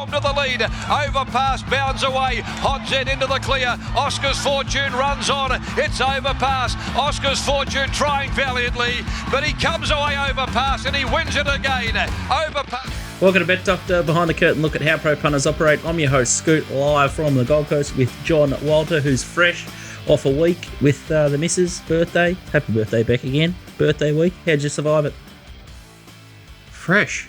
Storm to the lead. Overpass, bounds away. Hodzed into the clear. Oscar's Fortune runs on. It's Overpass. Oscar's Fortune trying valiantly, but he comes away Overpass and he wins it again. Overpass. Welcome to Bet Doctor, behind the curtain look at how pro punters operate. I'm your host, Scoot, live from the Gold Coast with John Walter, who's fresh off a week with the missus' birthday. Happy birthday, Beck, again. Birthday week. How'd you survive it? Fresh.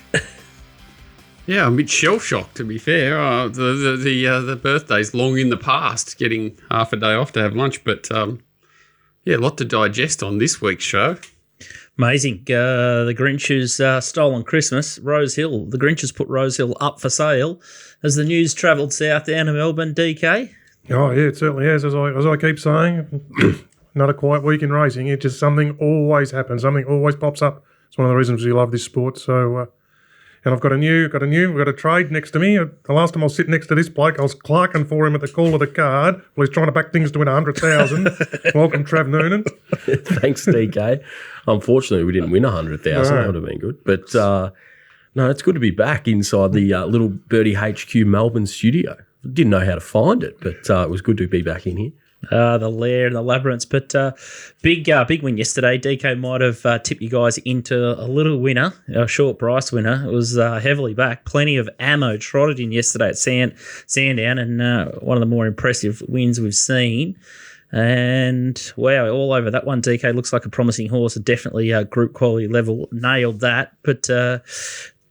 Yeah, I'm a bit shell-shocked, to be fair. The birthday's long in the past, getting half a day off to have lunch. But, yeah, a lot to digest on this week's show. Amazing. The Grinch's stolen Christmas. Rosehill. The Grinch's put Rosehill up for sale. Has the news travelled south down to Melbourne, DK? Oh, yeah, it certainly has. As I keep saying, not a quiet week in racing. It's just something always happens. Something always pops up. It's one of the reasons we love this sport. So, and we've got a trade next to me. The last time I was sitting next to this bloke, I was clerking for him at the call of the card. Well, he's trying to back things to win 100,000. Welcome, Trav Noonan. Thanks, DK. Unfortunately, we didn't win 100,000. That would have been good. But no, it's good to be back inside the Little Birdie HQ Melbourne studio. Didn't know how to find it, but it was good to be back in here. The lair and the labyrinths, but big win yesterday. DK might have tipped you guys into a little winner, a short price winner. It was heavily back. Plenty of ammo trotted in yesterday at Sandown, and one of the more impressive wins we've seen. And wow, all over that one. DK looks like a promising horse. Definitely group quality level. Nailed that, but.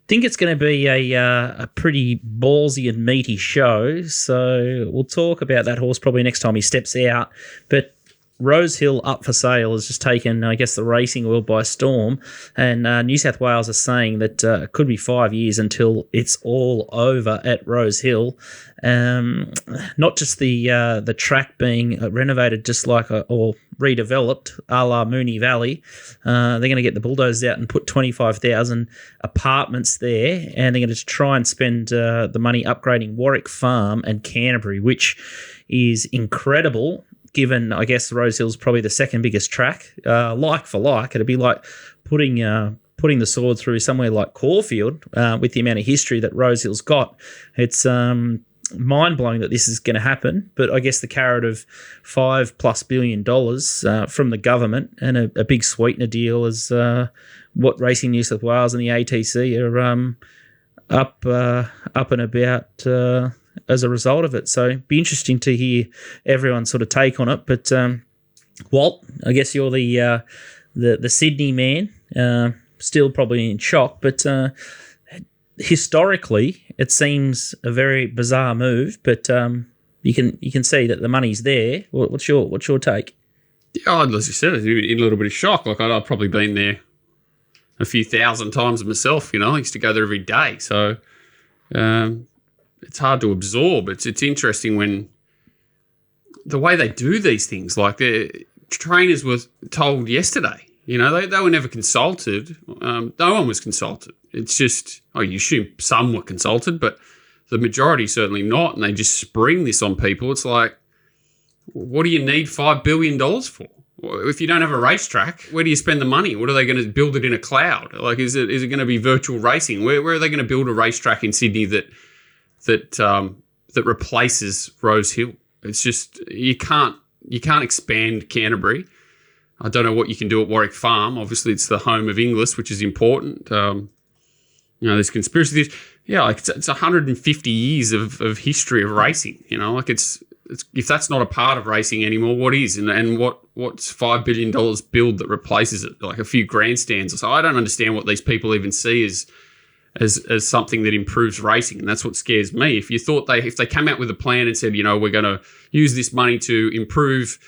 Think it's going to be a pretty ballsy and meaty show, so we'll talk about that horse probably next time he steps out. But Rosehill up for sale has just taken, I guess, the racing world by storm, and New South Wales are saying that it could be 5 years until it's all over at Rosehill. Not just the track being renovated just like or redeveloped a la Moonee Valley. They're going to get the bulldozers out and put 25,000 apartments there, and they're going to try and spend the money upgrading Warwick Farm and Canterbury, which is incredible. Given, I guess, Rosehill's probably the second biggest track, like for like, it'd be like putting the sword through somewhere like Caulfield with the amount of history that Rosehill's got. It's mind-blowing that this is going to happen, but I guess the carrot of $5+ billion from the government and a big sweetener deal is what Racing New South Wales and the ATC are up and about as a result of it. So it'd be interesting to hear everyone's sort of take on it. But Walt, I guess you're the Sydney man, still probably in shock, but historically it seems a very bizarre move, but you can see that the money's there. What's your take? Yeah, as you said, in a little bit of shock. Like I've probably been there a few thousand times myself, you know. I used to go there every day. So it's hard to absorb. It's interesting when the way they do these things, like the trainers were told yesterday, you know, they were never consulted. No one was consulted. It's just, you assume some were consulted, but the majority certainly not. And they just spring this on people. It's like, what do you need $5 billion for? If you don't have a racetrack, where do you spend the money? What are they going to build it in a cloud? Like, is it going to be virtual racing? Where are they going to build a racetrack in Sydney that replaces Rosehill? It's just you can't expand Canterbury. I don't know what you can do at Warwick Farm. Obviously, it's the home of Inglis, which is important. There's conspiracy theories. Yeah, like it's 150 years of history of racing. You know, like it's if that's not a part of racing anymore, what is? And what's $5 billion build that replaces it? Like a few grandstands or so. I don't understand what these people even see as something that improves racing, and that's what scares me. If they came out with a plan and said, you know, we're going to use this money to improve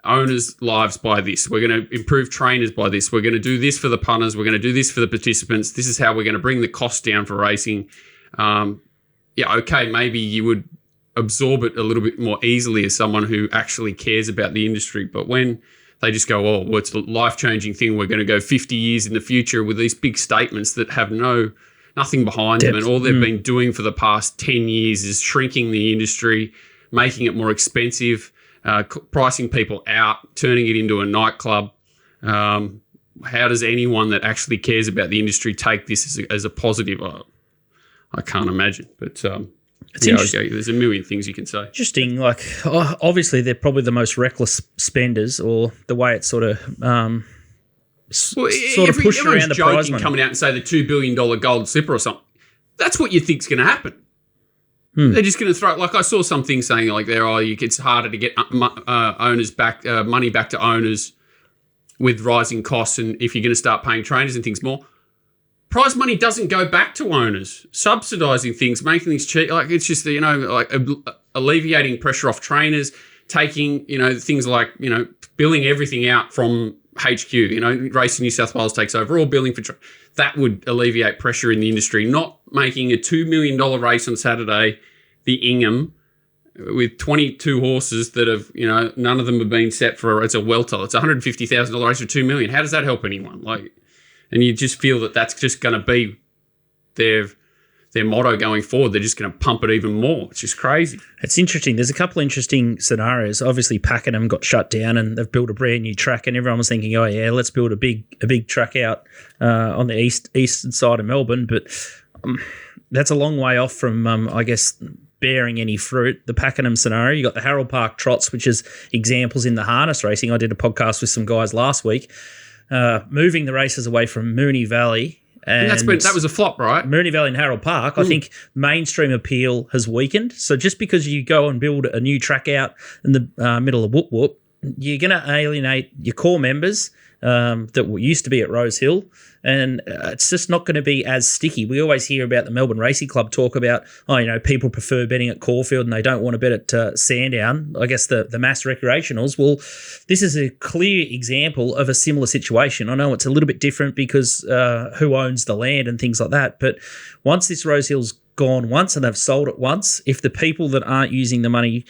owners' lives by this, we're going to improve trainers by this, we're going to do this for the punters, we're going to do this for the participants, this is how we're going to bring the cost down for racing. Maybe you would absorb it a little bit more easily as someone who actually cares about the industry. But when they just go, it's a life-changing thing, we're going to go 50 years in the future with these big statements that have nothing behind them, and all they've been doing for the past 10 years is shrinking the industry, making it more expensive, pricing people out, turning it into a nightclub. How does anyone that actually cares about the industry take this as a positive? I can't imagine. But It's okay, there's a million things you can say. interesting. Like, obviously, they're probably the most reckless spenders, or the way it's sort of pushed around the prize money. Coming out and say the $2 billion gold slipper or something. That's what you think's going to happen. They're just going to throw. Like I saw something saying like it's harder to get owners back, money back to owners with rising costs, and if you're going to start paying trainers and things more. Prize money doesn't go back to owners. Subsidising things, making things cheap, like it's just alleviating pressure off trainers, taking things like billing everything out from HQ. Racing New South Wales takes over all billing for that would alleviate pressure in the industry. Not making a $2 million race on Saturday, the Ingham, with 22 horses that have none of them have been set for. It's a welter. It's a $150,000 race for $2 million. How does that help anyone? And you just feel that that's just going to be their motto going forward. They're just going to pump it even more. It's just crazy. It's interesting. There's a couple of interesting scenarios. Obviously, Pakenham got shut down and they've built a brand new track, and everyone was thinking, oh, yeah, let's build a big track out on the eastern side of Melbourne. But that's a long way off from, I guess, bearing any fruit. The Pakenham scenario, you got the Harold Park Trots, which is examples in the harness racing. I did a podcast with some guys last week. Moving the races away from Moonee Valley. And that was a flop, right? Moonee Valley and Harold Park. I think mainstream appeal has weakened. So just because you go and build a new track out in the middle of Whoop Whoop, you're going to alienate your core members that used to be at Rosehill, and it's just not going to be as sticky. We always hear about the Melbourne Racing Club talk about, people prefer betting at Caulfield and they don't want to bet at Sandown. I guess the mass recreationals. Well, this is a clear example of a similar situation. I know it's a little bit different because who owns the land and things like that, but once this Rosehill's gone once and they've sold it once, if the people that aren't using the money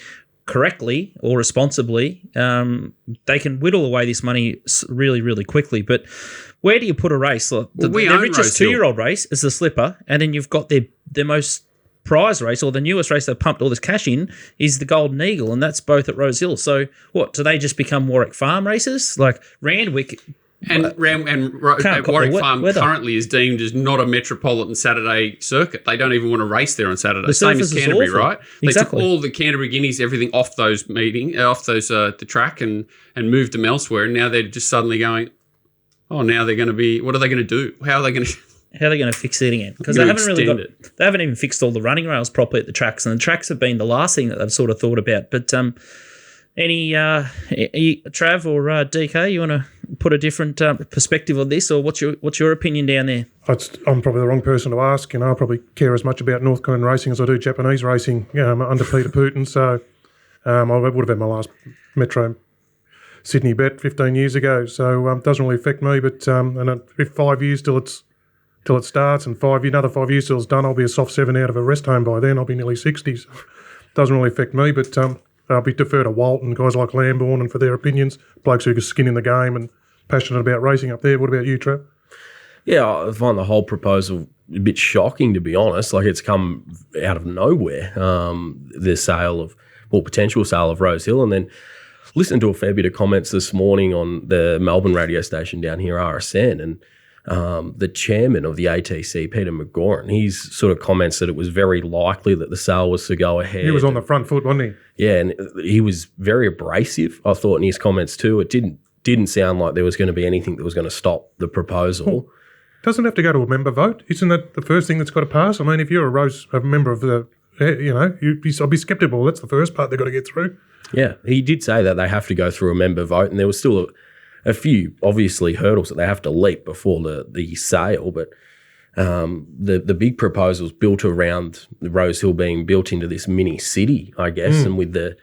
correctly or responsibly, they can whittle away this money really, really quickly. But where do you put a race? The richest 2-year-old race is the Slipper, and then you've got their most prize race, or the newest race they've pumped all this cash in, is the Golden Eagle, and that's both at Rosehill. So what, do they just become Warwick Farm races? Like Randwick... Warwick Farm currently is deemed as not a metropolitan Saturday circuit. They don't even want to race there on Saturday. Same as Canterbury, right? They took all the Canterbury Guineas, everything off the track and moved them elsewhere. And now they're just suddenly going, now they're going to be. What are they going to do? How are they going to fix it again? Because they haven't even fixed all the running rails properly at the tracks, and the tracks have been the last thing that they've sort of thought about. But any Trav or DK, you want to put a different perspective on this, or what's your opinion down there? I'm probably the wrong person to ask. I probably care as much about North Korean racing as I do Japanese racing. Under Peter Putin, so I would have had my last Metro Sydney bet 15 years ago. So it doesn't really affect me. But if 5 years till it starts, and another 5 years till it's done, I'll be a soft 7 out of a rest home by then. I'll be nearly 60. So it doesn't really affect me. But I'll be defer to Walt and guys like Lambourne and for their opinions, blokes who got skin in the game and passionate about racing up there. What about you, Trav? Yeah, I find the whole proposal a bit shocking, to be honest. Like, it's come out of nowhere, the potential sale of Rosehill. And then listened to a fair bit of comments this morning on the Melbourne radio station down here, RSN, and the chairman of the ATC, Peter McGoran, he's sort of comments that it was very likely that the sale was to go ahead. He was on the front foot, wasn't he? Yeah, and he was very abrasive, I thought, in his comments too. It didn't sound like there was going to be anything that was going to stop the proposal. Well, doesn't have to go to a member vote. Isn't that the first thing that's got to pass? I mean, if you're a member of the, I'd be sceptical. That's the first part they've got to get through. Yeah, he did say that they have to go through a member vote, and there was still a few, obviously, hurdles that they have to leap before the sale. But the big proposals built around the Rosehill being built into this mini city, I guess, and with the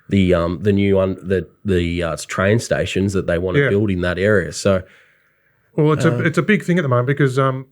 new train stations that they want to build in that area. So, well, it's a big thing at the moment because I've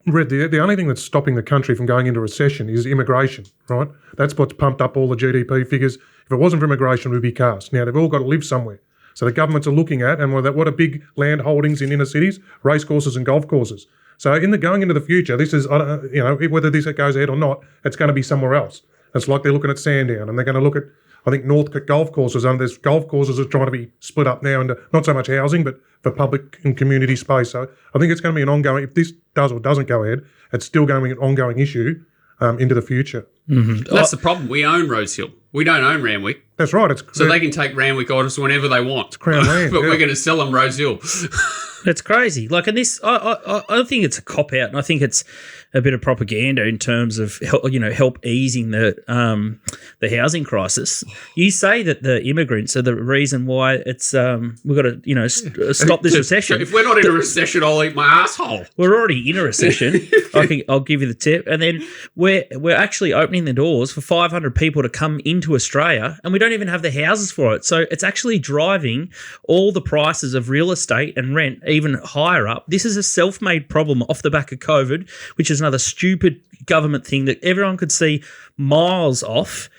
read the only thing that's stopping the country from going into recession is immigration, right? That's what's pumped up all the GDP figures. If it wasn't for immigration, we'd be cast. Now, they've all got to live somewhere. So the governments are looking at, and what are big land holdings in inner cities? Race courses and golf courses. So going into the future, this is, whether this goes ahead or not, it's going to be somewhere else. It's like they're looking at Sandown, and they're going to look at, I think, Northcote golf courses. And there's golf courses are trying to be split up now into not so much housing, but for public and community space. So I think it's going to be an ongoing, if this does or doesn't go ahead, it's still going to be an ongoing issue into the future. That's the problem. We own Rosehill. We don't own Randwick. That's right. So they can take Randwick orders whenever they want. It's Crown land, but we're going to sell them Rosehill. It's crazy. Like, and this, I think it's a cop out, and I think it's a bit of propaganda in terms of help easing the housing crisis. You say that the immigrants are the reason why it's we've got to stop this recession. If we're not in a recession, I'll eat my asshole. We're already in a recession. I'll give you the tip, and then we're actually opening the doors for 500 people to come into Australia, and we don't even have the houses for it. So it's actually driving all the prices of real estate and rent even higher up. This is a self-made problem off the back of COVID, which is another stupid government thing that everyone could see miles off.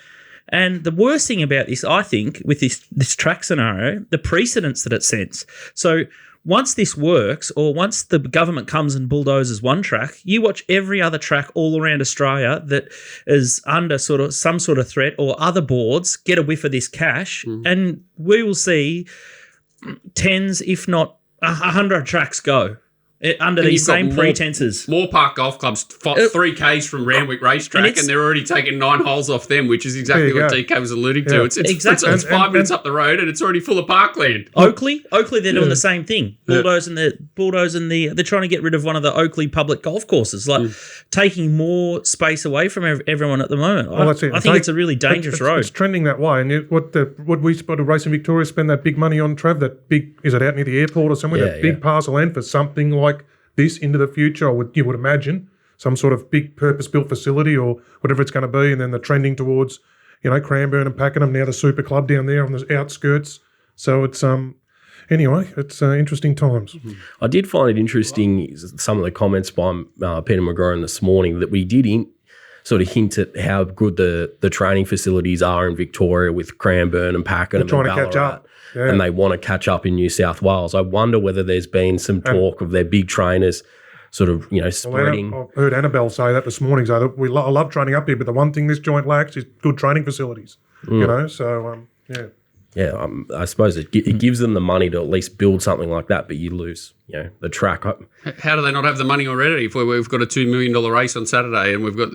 And the worst thing about this, I think, with this track scenario, the precedents that it sets. So once this works, or once the government comes and bulldozes one track, you watch every other track all around Australia that is under some sort of threat, or other boards get a whiff of this cash, and we will see tens, if not 100 tracks go under these same pretenses. Moore Park Golf Club's 3Ks from Randwick Racetrack, and they're already taking 9 holes off them, which is exactly what DK was alluding to. It's exactly. It's 5 minutes up the road, and it's already full of parkland. Oakley, they're doing the same thing. They're trying to get rid of one of the Oakley public golf courses, taking more space away from everyone at the moment. Well, that's it. I think it's a really dangerous road. It's trending that way. And what we spotted Racing Victoria spend that big money on, Trav, that big, is it out near the airport or somewhere, that big parcel land for something like this into the future, you would imagine, some sort of big purpose-built facility or whatever it's going to be, and then they're trending towards, Cranbourne and Pakenham, now the Super Club down there on the outskirts. So it's anyway, it's interesting times. I did find it interesting, some of the comments by Peter McGraw this morning, that we did sort of hint at how good the training facilities are in Victoria with Cranbourne and Pakenham and Ballarat. Catch up. Yeah. And they want to catch up in New South Wales. I wonder whether there's been some talk of their big trainers sort of, spreading. Well, I heard Annabelle say that this morning. So that I love training up here, but the one thing this joint lacks is good training facilities. So yeah. Yeah, I suppose it gives them the money to at least build something like that, but you lose, the track. How do they not have the money already? If we've got a $2 million race on Saturday, and we've got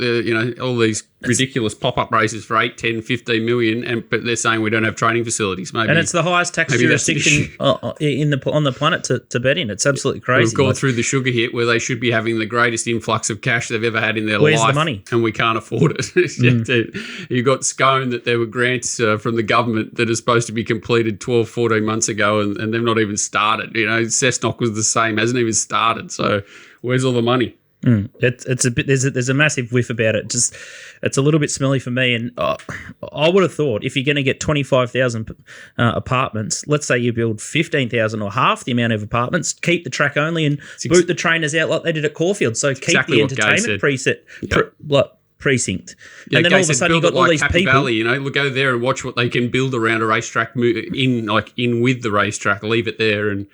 all these ridiculous pop-up races for 8, 10, 15 million, but they're saying we don't have training facilities. Maybe, and it's the highest tax jurisdiction on the planet to bet in. It's absolutely crazy. We've gone through the sugar hit where they should be having the greatest influx of cash they've ever had in their Where's life. the money? And we can't afford it. You got Scone that there were grants from the government that are supposed to be completed 12, 14 months ago, and they've not even started. Cessnock was the same, hasn't even started. So where's all the money? It's a bit. There's a massive whiff about it. Just it's a little bit smelly for me. And I would have thought if you're going to get 25,000 apartments, let's say you build 15,000 or half the amount of apartments, keep the track only and boot the trainers out like they did at Caulfield. So keep the entertainment precinct. And then all of a sudden you've got all these Happy people. Valley, look over there and watch what they can build around a racetrack, in with the racetrack, leave it there and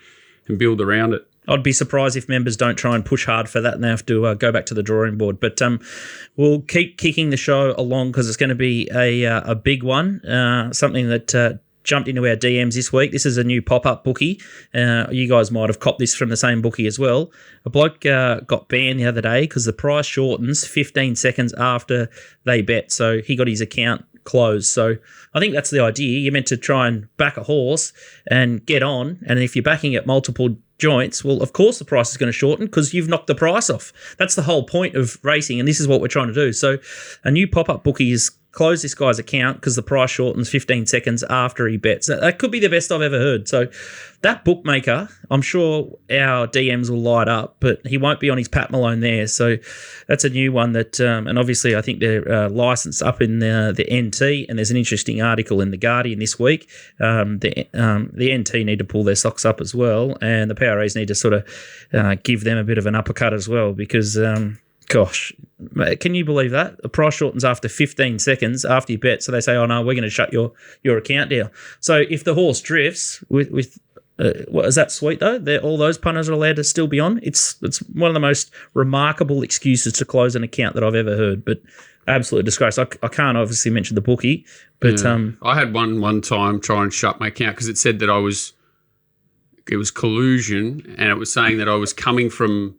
build around it. I'd be surprised if members don't try and push hard for that and they have to go back to the drawing board. But we'll keep kicking the show along because it's going to be a big one, something that jumped into our DMs this week. This is a new pop-up bookie. You guys might have copped this from the same bookie as well. A bloke got banned the other day because the price shortens 15 seconds after they bet. So he got his account closed. So I think that's the idea. You're meant to try and back a horse and get on. And if you're backing at multiple joints, well, of course the price is going to shorten because you've knocked the price off. That's the whole point of racing, and this is what we're trying to do. So a new pop-up bookie is close this guy's account because the price shortens 15 seconds after he bets. That could be the best I've ever heard. So that bookmaker, I'm sure our DMs will light up, but he won't be on his Pat Malone there. So that's a new one that, and obviously I think they're licensed up in the NT, and there's an interesting article in The Guardian this week. The NT need to pull their socks up as well, and the PRAs need to sort of give them a bit of an uppercut as well because gosh, can you believe that? The price shortens after 15 seconds after you bet. So they say, oh, no, we're going to shut your account down. So if the horse drifts with what is that sweet, though? All those punters are allowed to still be on. It's one of the most remarkable excuses to close an account that I've ever heard, but absolute disgrace. I can't obviously mention the bookie, but I had one time try and shut my account because it said that it was collusion, and it was saying that I was coming from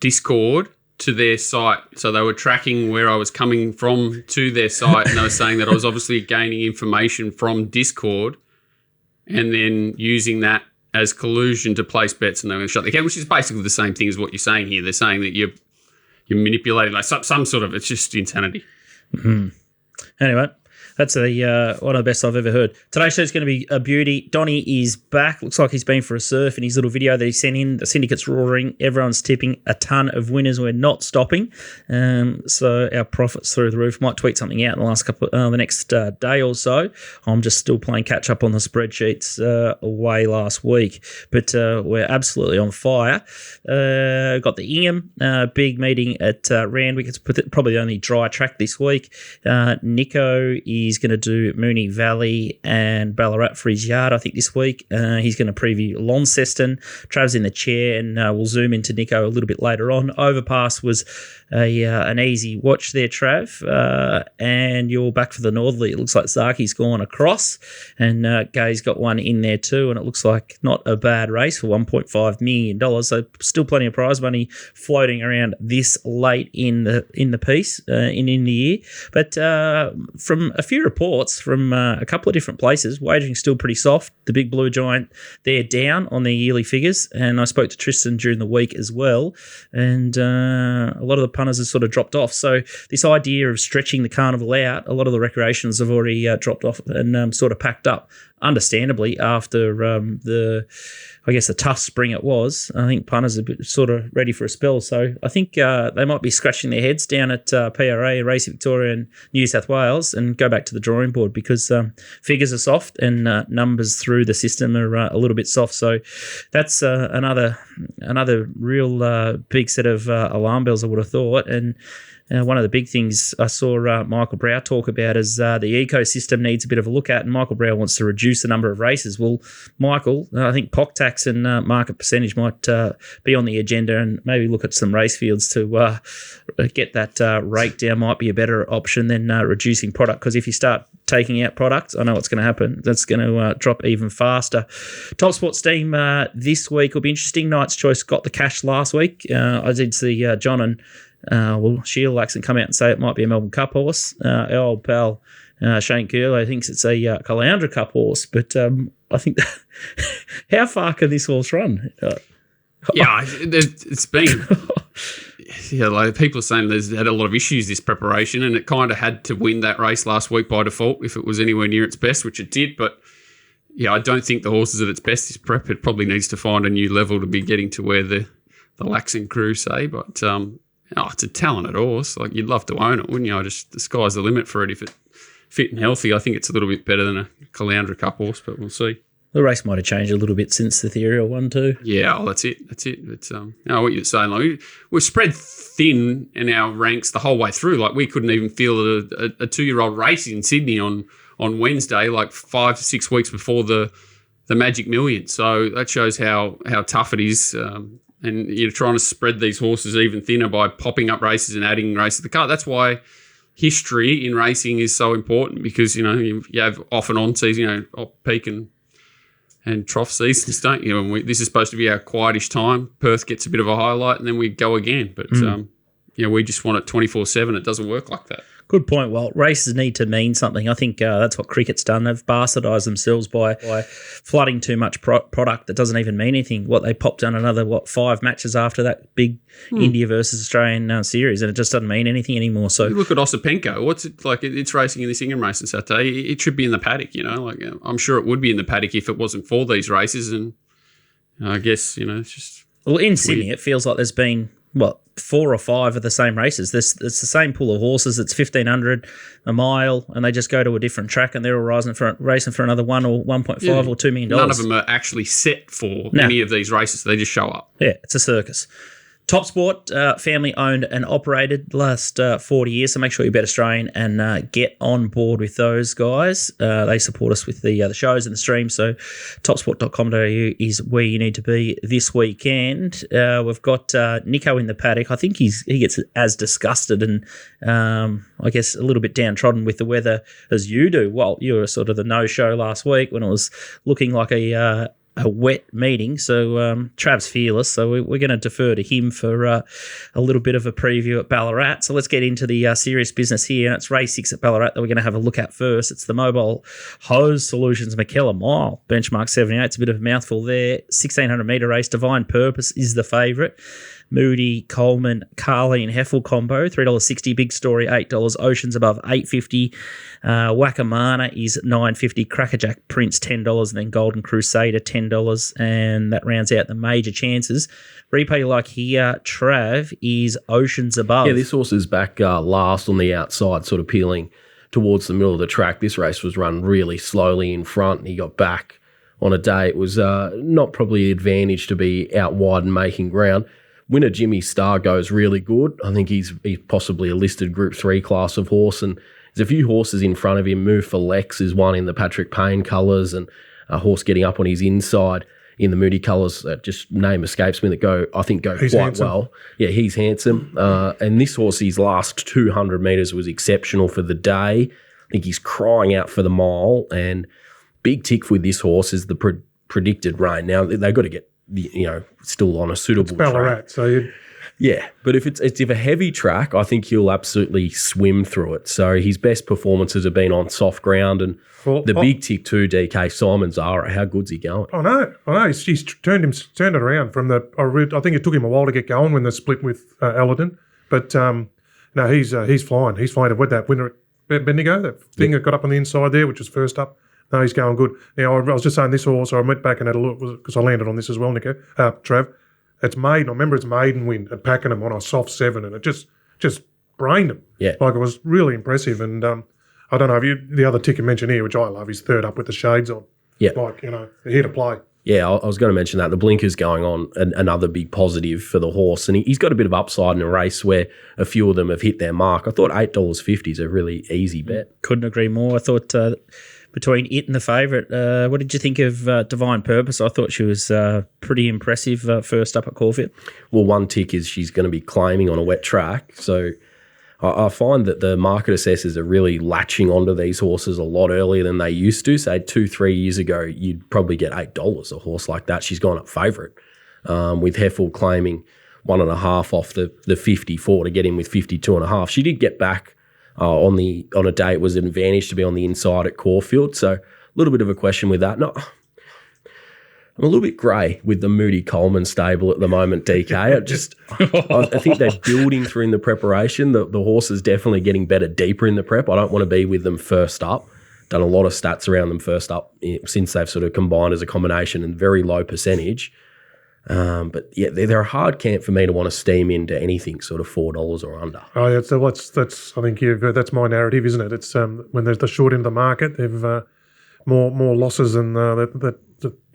Discord to their site. So they were tracking where I was coming from to their site, and they were saying that I was obviously gaining information from Discord and then using that as collusion to place bets, and they're going to shut the account, which is basically the same thing as what you're saying here. They're saying that you're manipulating, like some sort of, it's just insanity. Mm-hmm. Anyway, that's one of the best I've ever heard. Today's show's going to be a beauty. Donnie is back. Looks like he's been for a surf in his little video that he sent in. The syndicate's roaring. Everyone's tipping a ton of winners. We're not stopping. So our profits through the roof. Might tweet something out in the next day or so. I'm just still playing catch up on the spreadsheets away last week. But we're absolutely on fire. Got the Ingham big meeting at Randwick. It's probably the only dry track this week. Nico is going to do Moonee Valley and Ballarat for his yard, I think, this week. He's going to preview Launceston. Trav's in the chair, and we'll zoom into Nico a little bit later on. Overpass was an easy watch there, Trav. And you're back for the Northerly. It looks like Zaki's gone across, and Gay's got one in there too, and it looks like not a bad race for $1.5 million. So still plenty of prize money floating around this late in the piece, in the year. But from a few reports from a couple of different places, wagering's still pretty soft. The Big Blue Giant, they're down on their yearly figures, and I spoke to Tristan during the week as well, and a lot of the punters have sort of dropped off. So this idea of stretching the carnival out, a lot of the recreations have already dropped off and sort of packed up, understandably, after the tough spring it was. I think punters are sort of ready for a spell. So I think they might be scratching their heads down at PRA, Racing Victoria and New South Wales, and go back to the drawing board, because figures are soft and numbers through the system are a little bit soft. So that's another real big set of alarm bells, I would have thought. And one of the big things I saw Michael Brow talk about is the ecosystem needs a bit of a look at, and Michael Brow wants to reduce the number of races. Well, Michael, I think POC tax and market percentage might be on the agenda, and maybe look at some race fields to get that rate down might be a better option than reducing product, because if you start taking out products, I know what's going to happen. That's going to drop even faster. TopSport Steam this week will be interesting. Knight's Choice got the cash last week. I did see John and Sheila Laxon come out and say it might be a Melbourne Cup horse. Our old pal Shane Curlow thinks it's a Caloundra Cup horse, but I think how far can this horse run? It's been like people are saying there's had a lot of issues this preparation, and it kind of had to win that race last week by default if it was anywhere near its best, which it did. But I don't think the horse is at its best this prep. It probably needs to find a new level to be getting to where the Laxon crew say, but it's a talented horse. Like, you'd love to own it, wouldn't you? The sky's the limit for it if it's fit and healthy. I think it's a little bit better than a Caloundra Cup horse, but we'll see. The race might have changed a little bit since the Ethereal one too. Yeah, that's it. It's what you're saying. Like, we're spread thin in our ranks the whole way through. Like, we couldn't even field a 2-year-old race in Sydney on Wednesday, like 5 to 6 weeks before the Magic Million. So that shows how tough it is. And you're trying to spread these horses even thinner by popping up races and adding races to the card. That's why history in racing is so important, because, you have off and on season, peak and trough seasons, don't you? And this is supposed to be our quietish time. Perth gets a bit of a highlight, and then we go again. But, we just want it 24/7. It doesn't work like that. Good point. Well, races need to mean something. I think that's what cricket's done. They've bastardised themselves by flooding too much product that doesn't even mean anything. They popped on another, 5 matches after that big India versus Australian series, and it just doesn't mean anything anymore. So you look at Osipenko. What's it like? It's racing in this Ingham race on Saturday. It should be in the paddock, I'm sure it would be in the paddock if it wasn't for these races. And I guess, it's just... Well, in Sydney, it feels like there's been... 4 or 5 of the same races. It's the same pool of horses. It's 1,500 a mile, and they just go to a different track, and they're all racing for another 1 or 1.5 or $2 million. None of them are actually set for any of these races. They just show up. Yeah, it's a circus. TopSport, family owned and operated last 40 years, so make sure you bet Australian and get on board with those guys. They support us with the shows and the streams, so topsport.com.au is where you need to be this weekend. We've got Nico in the paddock. I think he gets as disgusted and I guess a little bit downtrodden with the weather as you do. Well, you were sort of the no-show last week when it was looking like a a wet meeting, so Trav's fearless, so we're going to defer to him for a little bit of a preview at Ballarat. So let's get into the serious business here, and it's race 6 at Ballarat that we're going to have a look at first. It's the Mobile Hose Solutions McKellar Mile, benchmark 78. It's a bit of a mouthful there. 1,600 metre race. Divine Purpose is the favourite. Moody, Coleman, Carly and Heffel combo, $3.60. Big Story, $8. Oceans Above, $8.50. Wackamana is $9.50. Crackerjack Prince, $10. And then Golden Crusader, $10. And that rounds out the major chances. Replay like here, Trav, is Oceans Above. Yeah, this horse is back last on the outside, sort of peeling towards the middle of the track. This race was run really slowly in front, and he got back on a day. It was not probably advantage to be out wide and making ground. Winner Jimmy Star goes really good. I think he's possibly a listed Group 3 class of horse, and there's a few horses in front of him. Move for Lex is one in the Patrick Payne colours, and a horse getting up on his inside in the Moody colours, just name escapes me, that go quite handsome. well. Yeah, he's handsome. And this horse, his last 200 metres was exceptional for the day. I think he's crying out for the mile, and big tick with this horse is the predicted rain. Now, they've got to get still on a suitable Ballarat, track. so yeah, but if it's a heavy track, I think he'll absolutely swim through it. So his best performances have been on soft ground, and the big tick too, DK Simon Zara. How good's he going? I know. He's turned it around from the. I think it took him a while to get going when they split with Ellerton, but no, he's flying. He's flying with that winner at Bendigo. That thing that got up on the inside there, which was first up. No, he's going good. Now, I was just saying this horse, I went back and had a look, because I landed on this as well, Nico, Trav. It's maiden. I remember it's maiden win at Pakenham on a soft 7, and it just brained him. Yeah. Like, it was really impressive. And I don't know, the other ticket mentioned here, which I love, is third up with the shades on. Yeah. Like, they're here to play. Yeah, I was going to mention that. The blinker's going on, another big positive for the horse. And he's got a bit of upside in a race where a few of them have hit their mark. I thought $8.50 is a really easy bet. Couldn't agree more. I thought between it and the favourite, what did you think of Divine Purpose? I thought she was pretty impressive first up at Caulfield. Well, one tick is she's going to be claiming on a wet track. So I find that the market assessors are really latching onto these horses a lot earlier than they used to. Say 2-3 years ago, you'd probably get $8 a horse like that. She's gone up favourite, with Heffel claiming 1.5 off the 54 to get in with 52.5. She did get back on a day it was an advantage to be on the inside at Caulfield. So a little bit of a question with that. No, I'm a little bit grey with the Moody Coleman stable at the moment, DK. I think they're building through in the preparation. The horse is definitely getting better deeper in the prep. I don't want to be with them first up. Done a lot of stats around them first up since they've sort of combined as a combination and very low percentage. But yeah, they're a hard camp for me to want to steam into anything sort of $4 or under. Oh, yeah, so that's I think that's my narrative, isn't it? It's when there's the short end of the market, they've more losses than that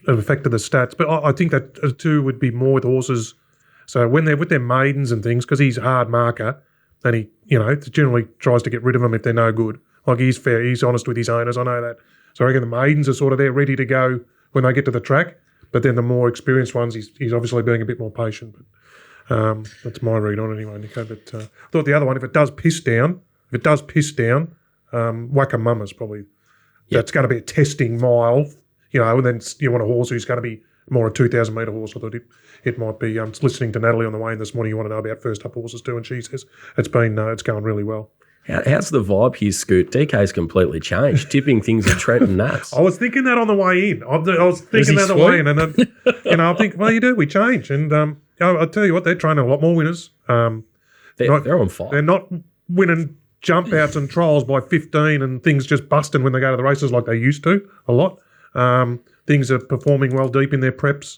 have affected the stats. But I think that too would be more with horses. So when they're with their maidens and things, because he's a hard marker, and he generally tries to get rid of them if they're no good. Like, he's fair, he's honest with his owners. I know that. So I reckon the maidens are sort of there ready to go when they get to the track. But then the more experienced ones, he's obviously being a bit more patient. But that's my read on it anyway, Nico. But I thought the other one, if it does piss down, Wackamama's probably, that's going to be a testing mile, and then you want a horse who's going to be more a 2,000 metre horse. I thought it might be, listening to Natalie on the way in this morning, you want to know about first up horses too, and she says it's going really well. How's the vibe here, Scoot? DK's completely changed, tipping things at Trent and Nats. I was thinking that on the way in. I was thinking that on the way in. And I think, well, we change. And I'll tell you what, they're training a lot more winners. They're on fire. They're not winning jump outs and trials by 15 and things just busting when they go to the races like they used to a lot. Things are performing well deep in their preps.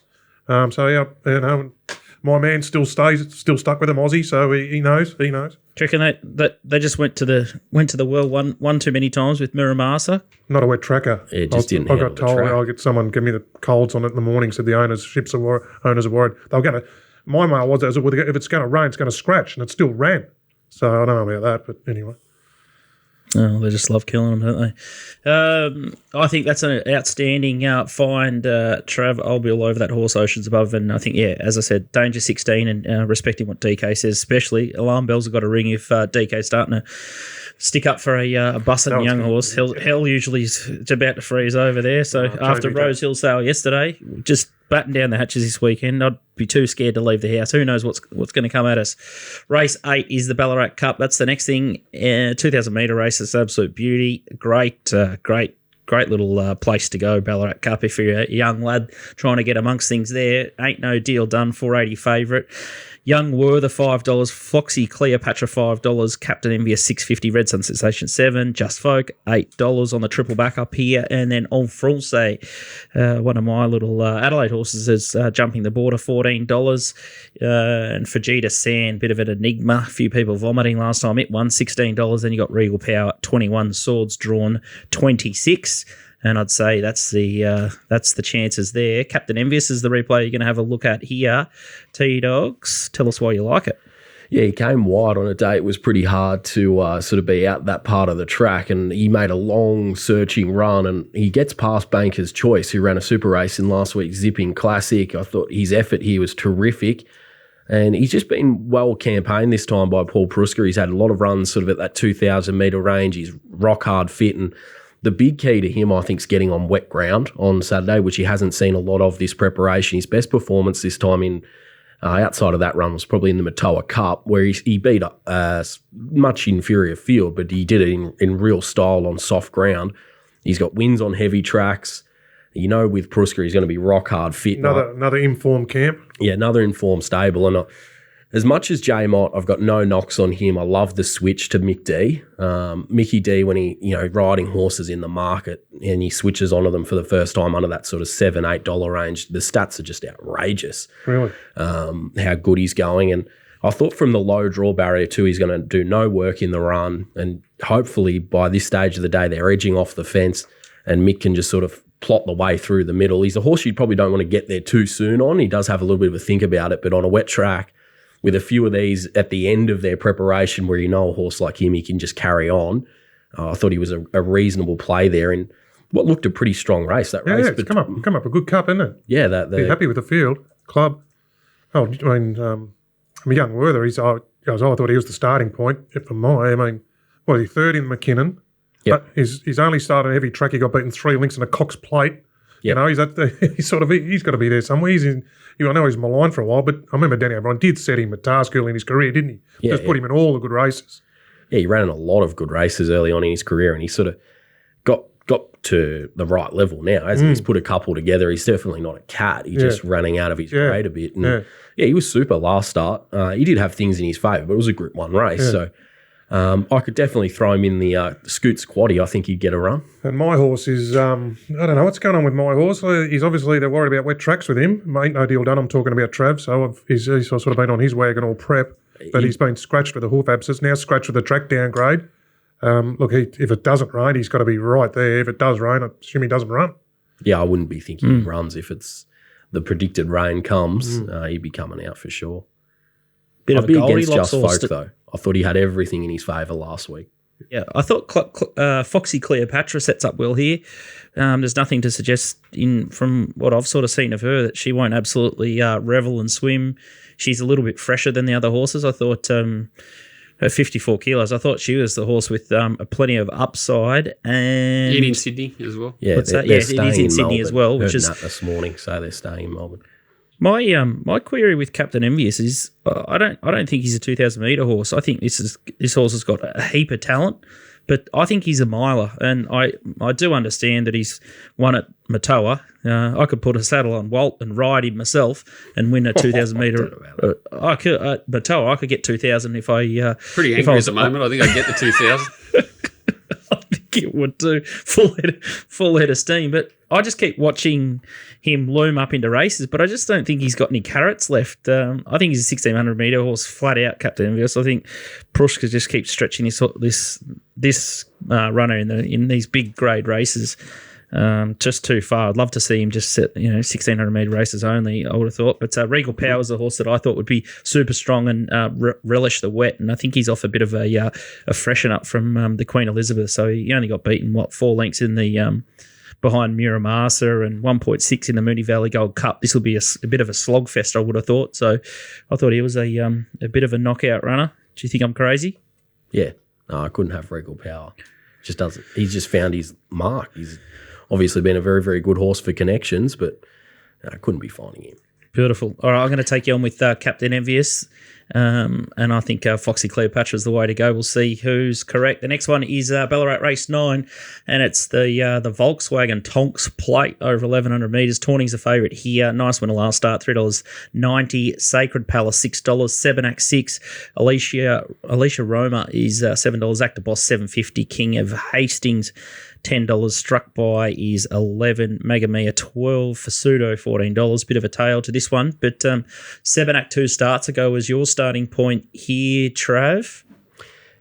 My man still stuck with them, Aussie, so he knows. Do you reckon they just went to the well one too many times with Miramasa? Not a wet tracker. Yeah, just didn't. I got told I'll get someone give me the colds on it in the morning. Said the owners are worried. They're going to. My mail was if it's going to rain, it's going to scratch, and it still ran. So I don't know about that, but anyway. Oh, they just love killing them, don't they? I think that's an outstanding find, Trav. I'll be all over that horse, Oceans Above. And I think, as I said, Danger 16 and respecting what DK says, especially alarm bells have got to ring if DK's starting to stick up for a busted young horse. Hell usually is about to freeze over there. So after Rosehill sale yesterday, just batten down the hatches this weekend. I'd be too scared to leave the house. Who knows what's going to come at us? Race 8 is the Ballarat Cup. That's the next thing. 2,000 metre race. It's absolute beauty. Great little place to go, Ballarat Cup. If you're a young lad trying to get amongst things there, ain't no deal done. 480 favourite. Young Werther $5, Foxy Cleopatra $5, Captain Envious $6.50, Red Sun Sensation $7, Just Folk $8 on the triple back up here, and then En France, one of my little Adelaide horses is jumping the border $14, and Fujita Sand, bit of an enigma, a few people vomiting last time, it won $16. Then you got Regal Power 21, Swords Drawn 26. And I'd say that's the chances there. Captain Envious is the replay you're going to have a look at here. T-Dogs, tell us why you like it. Yeah, he came wide on a day. It was pretty hard to sort of be out that part of the track, and he made a long searching run, and he gets past Banker's Choice, who ran a super race in last week's Zipping Classic. I thought his effort here was terrific, and he's just been well campaigned this time by Paul Pruska. He's had a lot of runs sort of at that 2,000 metre range. He's rock hard fit, and the big key to him, I think, is getting on wet ground on Saturday, which he hasn't seen a lot of this preparation. His best performance this time in outside of that run was probably in the Matoa Cup, where he beat a much inferior field, but he did it in real style on soft ground. He's got wins on heavy tracks. You know, with Pruska, he's going to be rock hard fit. Another informed camp. Yeah, another informed stable. And as much as J Mott, I've got no knocks on him. I love the switch to Mick D. Mickey D, when he, riding horses in the market and he switches onto them for the first time under that sort of $7, $8 range, the stats are just outrageous. Really? How good he's going. And I thought from the low draw barrier too, he's going to do no work in the run. And hopefully by this stage of the day, they're edging off the fence and Mick can just sort of plot the way through the middle. He's a horse you probably don't want to get there too soon on. He does have a little bit of a think about it, but on a wet track, with a few of these at the end of their preparation where a horse like him, he can just carry on. I thought he was a reasonable play there in what looked a pretty strong race, that race. Yeah, it's come up a good cup, isn't it? Yeah. You're happy with the field, club. Oh, I mean, Young Werther, I thought he was the starting point for what, he's third in McKinnon. Yep. But he's only started a heavy track. He got beaten 3 links in a Cox Plate. Yep. He's got to be there somewhere. I know he's maligned for a while, but I remember Danny O'Brien did set him a task early in his career, didn't he? Yeah, Just put him in all the good races. Yeah, he ran in a lot of good races early on in his career, and he sort of got to the right level now. As he's put a couple together, he's definitely not a cat. He's just running out of his grade a bit. And he was super last start. He did have things in his favour, but it was a Group 1 race, so I could definitely throw him in the Scoot Squatty. I think he'd get a run. And my horse is, I don't know what's going on with my horse. He's obviously, they're worried about wet tracks with him. Ain't no deal done. I'm talking about Trav. So he's sort of been on his wagon all prep, but he's been scratched with a hoof abscess, now scratched with a track downgrade. Look, if it doesn't rain, he's got to be right there. If it does rain, I assume he doesn't run. Yeah, I wouldn't be thinking he runs if it's the predicted rain comes. He'd be coming out for sure. Bit I'd of be a against Just Folk, horse though. I thought he had everything in his favour last week. Yeah, I thought Foxy Cleopatra sets up well here. There's nothing to suggest from what I've sort of seen of her that she won't absolutely revel and swim. She's a little bit fresher than the other horses. I thought her 54 kilos, I thought she was the horse with plenty of upside. And in Sydney as well. Yeah, it is in Sydney as well. Which is this morning, so they're staying in Melbourne. My query with Captain Envious is I don't think he's a 2,000 metre horse. I think this horse has got a heap of talent, but I think he's a miler, and I do understand that he's won at Matoa. I could put a saddle on Walt and ride him myself and win a 2,000 metre. Matoa, I could get 2,000 if I. Pretty angry at the moment. I think I'd get the 2,000. I think it would do full head of steam, but I just keep watching him loom up into races, but I just don't think he's got any carrots left. I think he's a 1,600 metre horse, flat out, Captain Envious. I think Pruska just keeps stretching this runner in these big grade races. Just too far. I'd love to see him just set, 1,600 metre races only, I would have thought. But Regal Power is a horse that I thought would be super strong and relish the wet. And I think he's off a bit of a freshen up from the Queen Elizabeth. So he only got beaten, 4 lengths in the behind Miramasa and 1.6 in the Moonee Valley Gold Cup. This will be a bit of a slogfest, I would have thought. So I thought he was a bit of a knockout runner. Do you think I'm crazy? Yeah. No, I couldn't have Regal Power. Just doesn't. He's just found his mark. He's obviously been a very, very good horse for connections, but I couldn't be finding him. Beautiful. All right, I'm going to take you on with Captain Envious. And I think Foxy Cleopatra is the way to go. We'll see who's correct. The next one is Ballarat Race 9, and it's the Volkswagen Tonks Plate over 1,100 metres. Tawning's a favourite here. Nice winner last start, $3.90. Sacred Palace, $6. Sebenak, $6. Alicia Roma is $7. Actor Boss, $7.50. King of Hastings, $10. Struck By is $11. Megamia, $12. For Pseudo, $14. Bit of a tail to this one, but Sebenak 2 starts ago was your starting point here, Trav.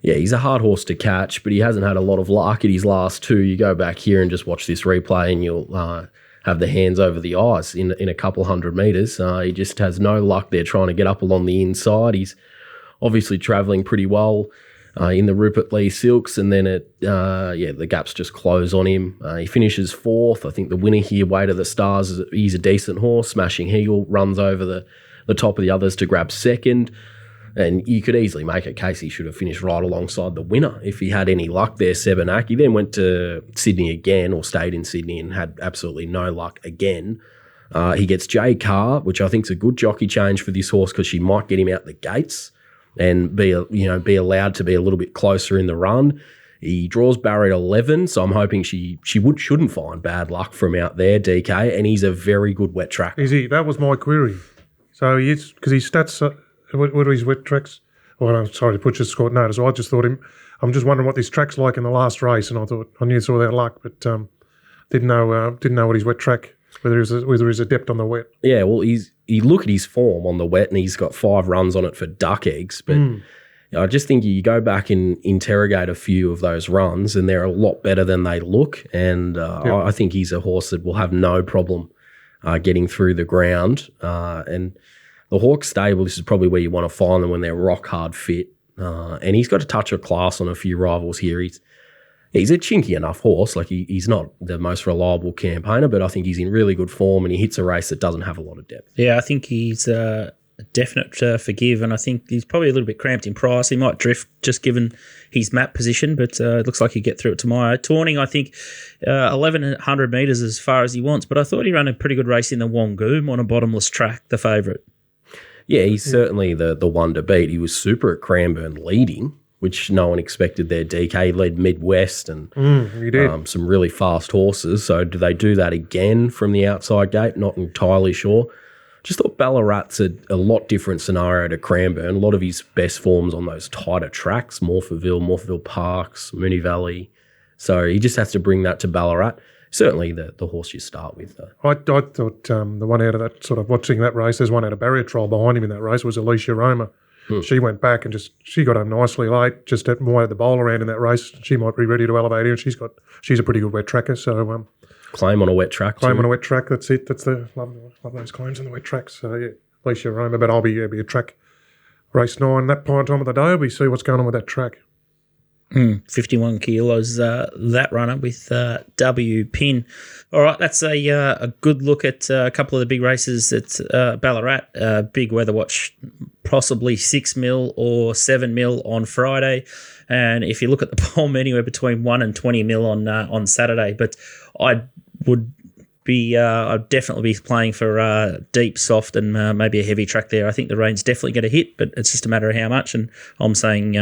Yeah, he's a hard horse to catch, but he hasn't had a lot of luck at his last 2. You go back here and just watch this replay and you'll have the hands over the eyes in a couple hundred metres. He just has no luck there trying to get up along the inside. He's obviously travelling pretty well in the Rupert Lee Silks, and then the gaps just close on him. He finishes 4th. I think the winner here, Weight of the Stars, he's a decent horse. Smashing Eagle runs over the top of the others to grab 2nd. And you could easily make a case he should have finished right alongside the winner if he had any luck there, Sebenak. He then went to Sydney again, or stayed in Sydney, and had absolutely no luck again. He gets J Carr, which I think is a good jockey change for this horse because she might get him out the gates and be allowed to be a little bit closer in the run. He draws barrier 11, so I'm hoping she shouldn't find bad luck from out there, DK, and he's a very good wet track. Is he? That was my query. So he is, because his stats, what are his wet tracks? Well, I'm sorry to put your score notice. I just thought I'm just wondering what this track's like in the last race, and I knew it's all that luck, but didn't know what his wet track, whether he's adept on the wet. Yeah, well, you look at his form on the wet, and he's got 5 runs on it for duck eggs, but I just think you go back and interrogate a few of those runs, and they're a lot better than they look, and I think he's a horse that will have no problem getting through the ground. And the Hawks stable, this is probably where you want to find them when they're rock hard fit. And he's got a touch of class on a few rivals here. He's a chinky enough horse. Like he's not the most reliable campaigner, but I think he's in really good form, and he hits a race that doesn't have a lot of depth. Yeah, I think he's a definite forgive, and I think he's probably a little bit cramped in price. He might drift just given his map position, but it looks like he'll get through it tomorrow. Tawning, I think 1,100 metres as far as he wants, but I thought he ran a pretty good race in the Wangoom on a bottomless track, the favourite. Yeah, he's certainly the one to beat. He was super at Cranbourne leading, which no one expected there. DK led Midwest and he did. Some really fast horses. So do they do that again from the outside gate? Not entirely sure. Just thought Ballarat's a lot different scenario to Cranbourne. A lot of his best forms on those tighter tracks, Morpheville Parks, Moonee Valley. So he just has to bring that to Ballarat. Certainly the horse you start with, though. I thought the one out of that, sort of watching that race, there's one out of barrier trial behind him in that race, was Alicia Roma. She went back and she got home nicely late, just at the bowl around in that race. She might be ready to elevate here. She's a pretty good wet tracker. So claim on a wet track. On a wet track. That's it. That's the love those claims on the wet tracks. So yeah, Alicia Roma. But I'll be a track race 9 that time of the day. We see what's going on with that track. 51 kilos, that runner with W Pin. All right, that's a good look at a couple of the big races at Ballarat. Big weather watch, possibly 6 mil or 7 mil on Friday. And if you look at the poll, anywhere between 1 and 20 mil on Saturday. But I'd definitely be playing for deep, soft, and maybe a heavy track there. I think the rain's definitely going to hit, but it's just a matter of how much. And I'm saying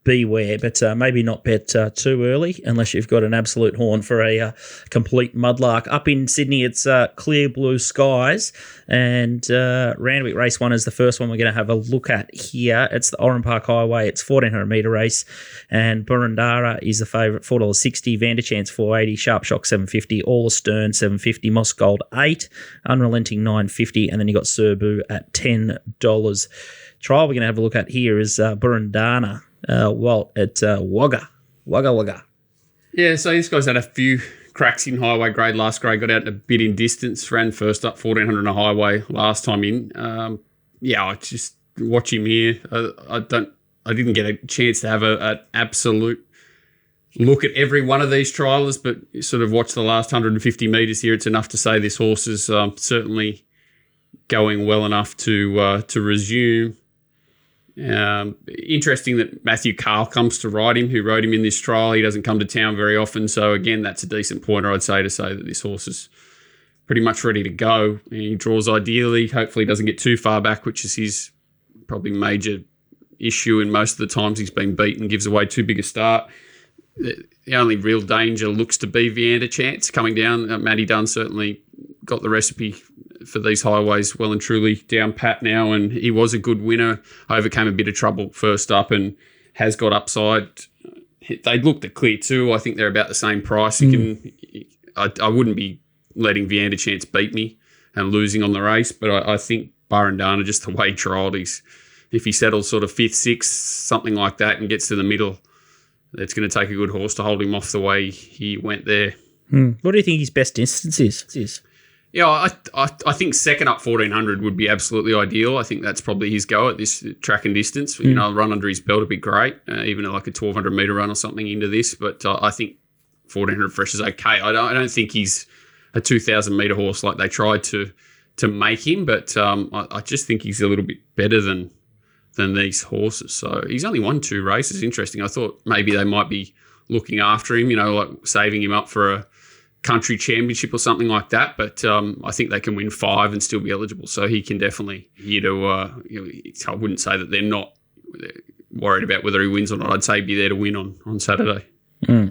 beware, but maybe not bet too early unless you've got an absolute horn for a complete mudlark. Up in Sydney, it's clear blue skies, and Randwick Race 1 is the first one we're going to have a look at here. It's the Oran Park Highway. It's 1,400 metre race, and Burundara is the favourite, $4.60. Vanderchance $4.80. Sharp Shock $7.50. All Astern $7.50. Moss Gold $8. Unrelenting $9.50, and then you got Surbu at $10. Trial we're going to have a look at here is Burundana. Walt at Wagga. Yeah, so this guy's had a few cracks in highway grade last grade, got out a bit in distance, ran first up 1400 on a highway last time in. I just watch him here. I didn't get a chance to have an absolute look at every one of these trialers, but sort of watch the last 150 metres here. It's enough to say this horse is certainly going well enough to resume. Interesting that Matthew Carl comes to ride him, who rode him in this trial. He doesn't come to town very often. So, again, that's a decent pointer, I'd say, to say that this horse is pretty much ready to go. He draws ideally. Hopefully he doesn't get too far back, which is his probably major issue. And most of the times he's been beaten, gives away too big a start. The only real danger looks to be Vianda Chance coming down. Matty Dunn certainly got the recipe for these highways well and truly down pat now, and he was a good winner. Overcame a bit of trouble first up and has got upside. They looked at clear too. I think they're about the same price. I wouldn't be letting Vianda Chance beat me and losing on the race, but I think Burundana, just the way he trialled, if he settles sort of 5th, 6th, something like that, and gets to the middle, it's going to take a good horse to hold him off the way he went there. What do you think his best distance is? Yeah, I think second up 1400 would be absolutely ideal. I think that's probably his go at this track and distance. You know, a run under his belt would be great, even like a 1200 metre run or something into this. But I think 1400 fresh is okay. I don't think he's a 2000 metre horse like they tried to make him, but I just think he's a little bit better than these horses. So he's only won 2 races. Interesting. I thought maybe they might be looking after him, like saving him up for a country championship or something like that. But I think they can win 5 and still be eligible. So he can definitely here to. I wouldn't say that they're not worried about whether he wins or not. I'd say be there to win on Saturday.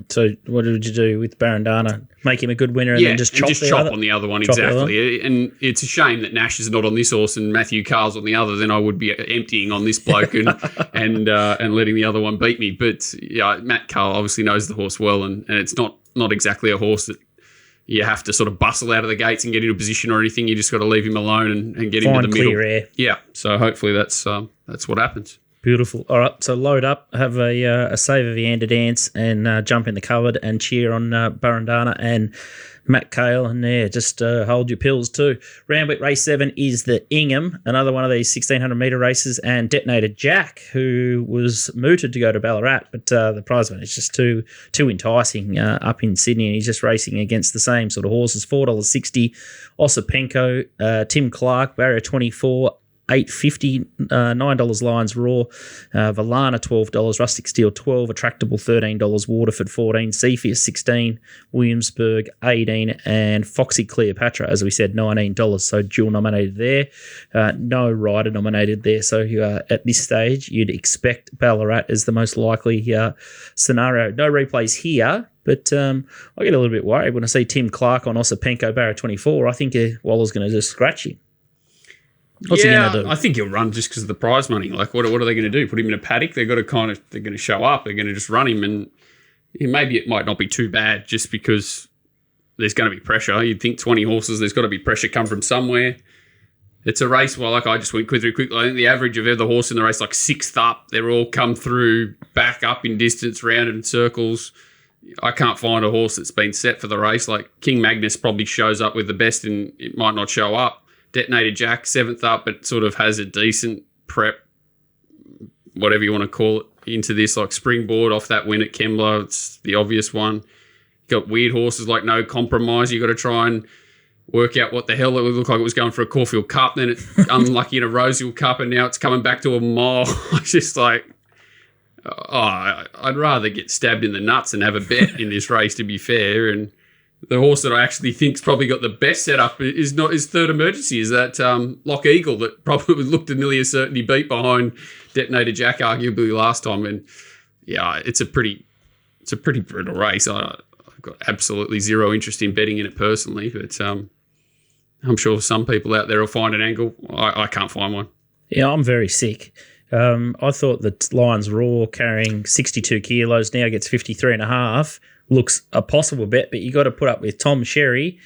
So what did you do with Barandana? Make him a good winner and then just chop on the other one, exactly. And it's a shame that Nash is not on this horse and Matthew Carl's on the other. Then I would be emptying on this bloke and letting the other one beat me. But yeah, Matt Carl obviously knows the horse well, and it's not exactly a horse that you have to sort of bustle out of the gates and get into a position or anything. You just got to leave him alone and get into the middle. Clear air. Yeah. So hopefully that's what happens. Beautiful. All right, so load up, have a save of Vianda Dance and jump in the cupboard and cheer on Burundana and Matt Cale, and just hold your pills too. Randwick Race 7 is the Ingham, another one of these 1,600 metre races, and Detonator Jack, who was mooted to go to Ballarat, but the prize money is just too enticing up in Sydney, and he's just racing against the same sort of horses. $4.60, Osipenko, Tim Clark, Barrier 24, $8.50, $9 Lions Raw, Valana $12, Rustic Steel $12, Attractable $13, Waterford $14, Cepheus $16, Williamsburg $18, and Foxy Cleopatra, as we said, $19. So dual nominated there, no rider nominated there. So at this stage, you'd expect Ballarat as the most likely scenario. No replays here. But I get a little bit worried when I see Tim Clark on Osipenko, Barra 24. I think Waller's going to just scratch him. What's he going to do? I think he'll run just because of the prize money. Like, what are they going to do? Put him in a paddock? They're going to show up. They're going to just run him, and maybe it might not be too bad just because there's going to be pressure. You'd think 20 horses, there's got to be pressure come from somewhere. It's a race. Well, like I just went through quickly. I think the average of the horse in the race, like 6th up, they're all come through, back up in distance, round in circles. I can't find a horse that's been set for the race. Like King Magnus probably shows up with the best, and it might not show up. Detonator Jack, 7th up, but sort of has a decent prep, whatever you want to call it, into this, like springboard off that win at Kembla. It's the obvious one. You got weird horses like No Compromise. You got to try and work out what the hell it would look like. It was going for a Caulfield Cup, then it's unlucky in a Rosehill Cup, and now it's coming back to a mile. It's just like, I'd rather get stabbed in the nuts and have a bet in this race, to be fair. And the horse that I actually think's probably got the best setup is not his Third Emergency, is that Lock Eagle that probably looked nearly a certainty beat behind Detonator Jack, arguably last time. And yeah, it's a pretty brutal race. I've got absolutely zero interest in betting in it personally, but I'm sure some people out there will find an angle. I can't find one. Yeah, I'm very sick. I thought that Lions Raw carrying 62 kilos now gets 53.5. Looks a possible bet, but you got to put up with Tom Sherry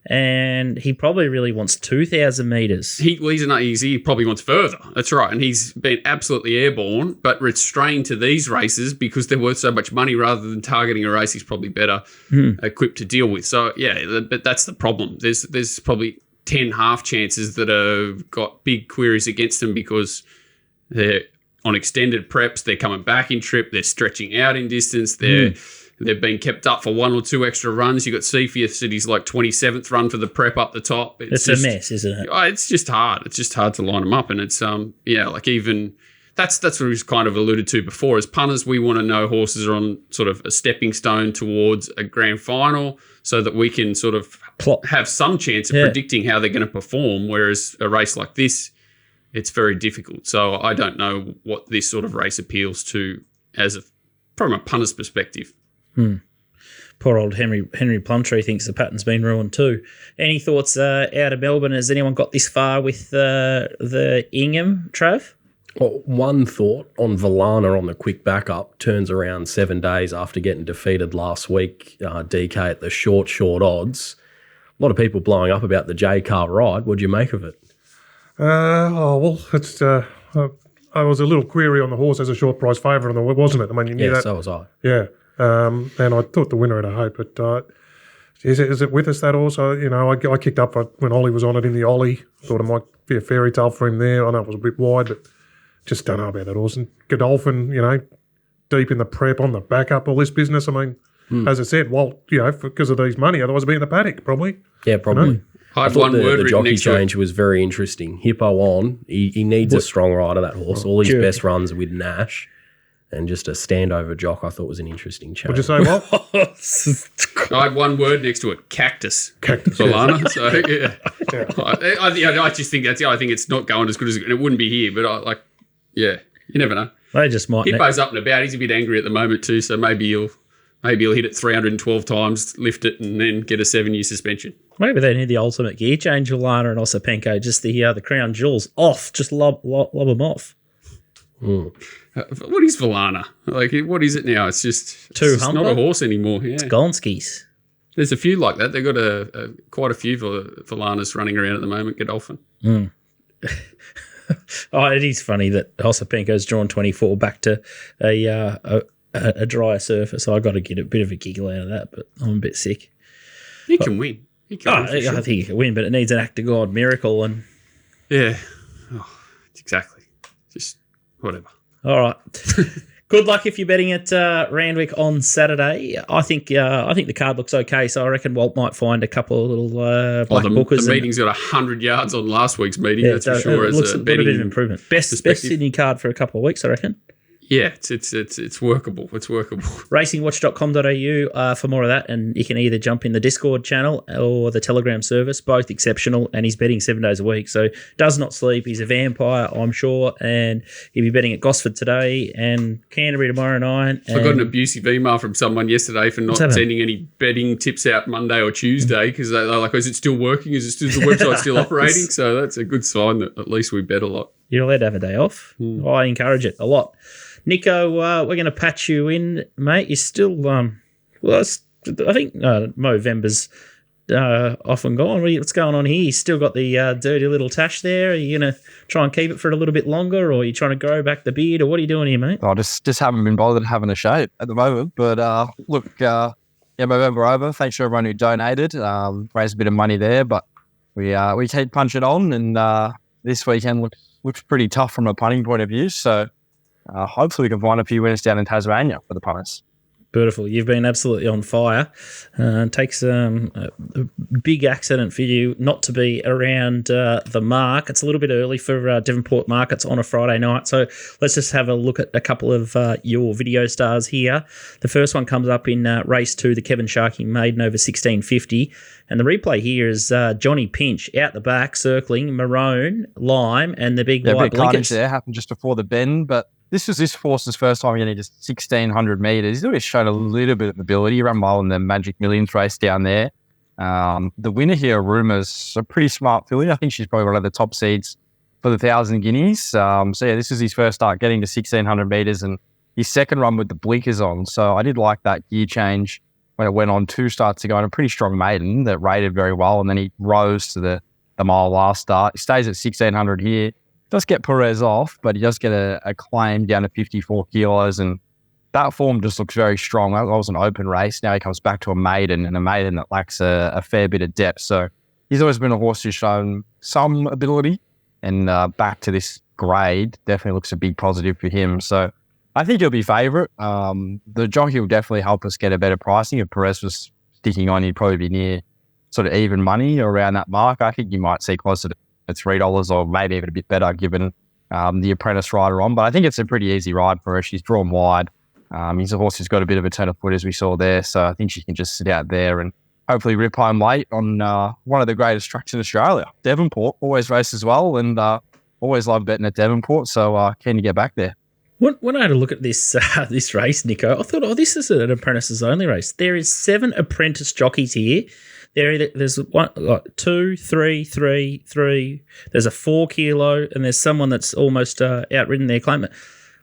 and he probably really wants 2,000 metres. He probably wants further. That's right. And he's been absolutely airborne, but restrained to these races because they're worth so much money rather than targeting a race he's probably better equipped to deal with. So, yeah, but that's the problem. There's probably 10 half chances that have got big queries against them because they're on extended preps, they're coming back in trip, they're stretching out in distance, they've been kept up for 1 or 2 extra runs. You've got Cepheus at his 27th run for the prep up the top. It's just a mess, isn't it? It's just hard. It's just hard to line them up. And it's, even that's what we've kind of alluded to before. As punters, we want to know horses are on sort of a stepping stone towards a grand final so that we can sort of have some chance of predicting how they're going to perform, whereas a race like this, it's very difficult. So I don't know what this sort of race appeals to from a punter's perspective. Poor old Henry Plumtree thinks the pattern's been ruined too. Any thoughts out of Melbourne? Has anyone got this far with the Ingham, Trav? Well, one thought on Villana on the quick backup, turns around 7 days after getting defeated last week, DK at the short odds. A lot of people blowing up about the J-Car ride. What do you make of it? It's I was a little query on the horse as a short price favourite, wasn't it? I mean, you knew that. So was I. Yeah, and I thought the winner had a hope, but is it with us, that horse? I kicked up when Ollie was on it in the Ollie. Thought it might be a fairy tale for him there. I know it was a bit wide, but just don't know about that horse. And Godolphin, deep in the prep on the backup, all this business. I mean, as I said, because of these money, otherwise it'd be in the paddock probably. Yeah, probably. I thought the jockey next change was very interesting. Hippo on, he needs a strong rider, that horse. All his best runs are with Nash, and just a standover jock I thought was an interesting change. Would you say what? I had one word next to it: cactus. Villana. Yeah. So yeah. I just think I think it's not going as good as it wouldn't be here, but you never know. They just might. Hippo's up and about. He's a bit angry at the moment too, so maybe he'll hit it 312 times, lift it, and then get a 7-year suspension. Maybe they need the ultimate gear change, Lana and Osipenko, just the crown jewels off, just lob them off. What is Villana? What is it now? It's just it's not a horse anymore. Yeah. It's Gonskis. There's a few like that. They've got quite a few Villanas running around at the moment, Godolphin. It is funny that Osipenko's drawn 24 back to a drier surface. I got to get a bit of a giggle out of that, but I'm a bit sick. He can win. I think he can win, but it needs an act of God miracle. And yeah, exactly. Just whatever. All right. Good luck if you're betting at Randwick on Saturday. I think the card looks okay, so I reckon Walt might find a couple of little black bookers. The meeting's got 100 yards on last week's meeting. That's for sure. It looks a bit of improvement. Best Sydney card for a couple of weeks, I reckon. Yeah, it's workable. It's workable. Racingwatch.com.au for more of that, and you can either jump in the Discord channel or the Telegram service, both exceptional, and he's betting 7 days a week, so does not sleep. He's a vampire, I'm sure, and he'll be betting at Gosford today and Canterbury tomorrow night. I got an abusive email from someone yesterday for not sending any betting tips out Monday or Tuesday because they're like, is it still working? Is the website still operating? So that's a good sign that at least we bet a lot. You're allowed to have a day off. I encourage it a lot. Nico, we're going to patch you in, mate. You're still, I think Movember's off and gone. What's going on here? You still got the dirty little tash there. Are you going to try and keep it for a little bit longer, or are you trying to grow back the beard, or what are you doing here, mate? I just haven't been bothered having a shave at the moment. But Movember over. Thanks to everyone who donated. Raised a bit of money there, but we keep punching on, and this weekend looks pretty tough from a punting point of view. So. Hopefully we can find a few winners down in Tasmania for the punters. Beautiful. You've been absolutely on fire. It takes a big accident for you not to be around the mark. It's a little bit early for Devonport markets on a Friday night, so let's just have a look at a couple of your video stars here. The first one comes up in race 2, the Kevin Sharkey maiden over 1650, and the replay here is Johnny Pinch out the back, circling, maroon, lime, and the big white blinkers. There happened just before the bend, but this was this horse's first time getting just 1,600 metres. He's always shown a little bit of ability. He ran well in the Magic Millions race down there. The winner here, Rumour's a pretty smart filly. I think she's probably one of the top seeds for the 1,000 guineas. This is his first start getting to 1,600 metres and his second run with the blinkers on. So I did like that gear change when it went on 2 starts ago, and a pretty strong maiden that rated very well, and then he rose to the mile last start. He stays at 1,600 here. Does get Perez off, but he does get a claim down to 54 kilos, and that form just looks very strong. That was an open race. Now he comes back to a maiden, and a maiden that lacks a fair bit of depth. So he's always been a horse who's shown some ability, and back to this grade definitely looks a big positive for him. So I think he'll be favourite. The jockey will definitely help us get a better pricing. If Perez was sticking on, he'd probably be near sort of even money around that mark. I think you might see closer to $3 or maybe even a bit better given the apprentice rider on. But I think it's a pretty easy ride for her. She's drawn wide. He's a horse who's got a bit of a turn of foot, as we saw there. So I think she can just sit out there and hopefully rip home late on one of the greatest tracks in Australia. Devonport always races well, and always love betting at Devonport. So keen to get back there. When I had a look at this this race, Nico, I thought, this is an apprentices only race. There is 7 apprentice jockeys here. There's 1, 2, 3, 3. There's a 4 kilo, and there's someone that's almost outridden their claimant.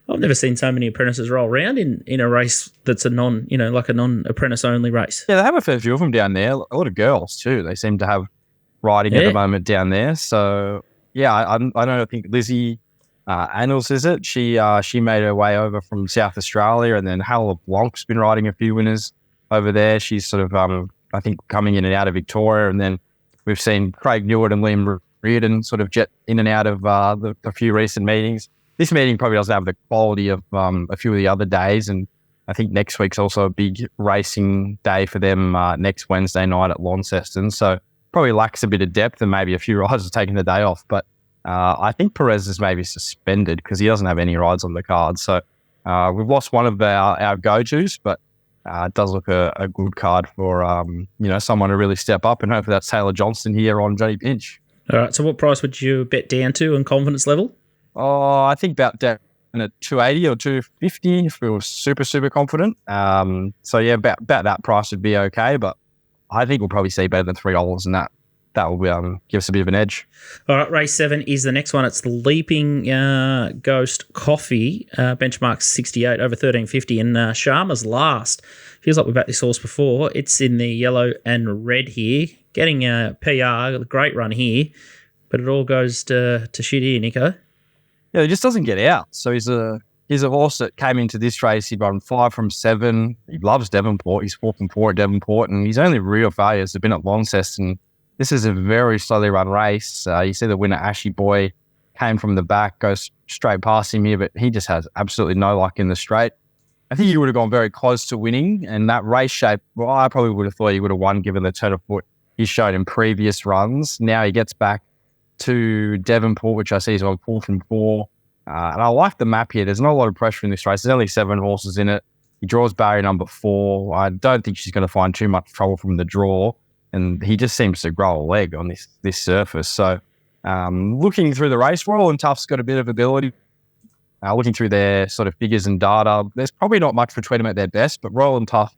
I've never seen so many apprentices roll around in a race that's a non-apprentice only race. Yeah, they have a fair few of them down there. A lot of girls too. They seem to have riding at the moment down there. So yeah, I think Lizzie Annals, is it? She made her way over from South Australia, and then Hal LeBlanc's been riding a few winners over there. She's sort of I think coming in and out of Victoria, and then we've seen Craig Newart and Liam Reardon sort of jet in and out of the few recent meetings. This meeting probably doesn't have the quality of a few of the other days, and I think next week's also a big racing day for them next Wednesday night at Launceston. So probably lacks a bit of depth, and maybe a few riders are taking the day off. But I think Perez is maybe suspended because he doesn't have any rides on the card. So we've lost one of our go-tos, but it does look a good card for someone to really step up, and hopefully that's Taylor Johnston here on Johnny Pinch. All right, so what price would you bet down to on confidence level? Oh, I think about down at 280 or 250 if we were super, super confident. So yeah, about that price would be okay, but I think we'll probably see better than $3, and that will give us a bit of an edge. All right, race 7 is the next one. It's the Leaping Ghost Coffee, benchmark 68 over 1350, and Sharma's last. Feels like we've backed this horse before. It's in the yellow and red here, getting a PR, a great run here, but it all goes to shit here, Nico. Yeah, he just doesn't get out. So he's a horse that came into this race. He'd run 5 from 7. He loves Devonport. He's 4 from 4 at Devonport, and his only real failures have been at Launceston. This is a very slowly run race. You see the winner, Ashy Boy, came from the back, goes straight past him here, but he just has absolutely no luck in the straight. I think he would have gone very close to winning, and that race shape, well, I probably would have thought he would have won given the turn of foot he's shown in previous runs. Now he gets back to Devonport, which I see is on 4 from 4. And I like the map here. There's not a lot of pressure in this race. There's only 7 horses in it. He draws barrier number 4. I don't think she's going to find too much trouble from the draw. And he just seems to grow a leg on this surface. So looking through the race, Royal and Tough's got a bit of ability. Looking through their sort of figures and data, there's probably not much between them at their best, but Royal and Tough,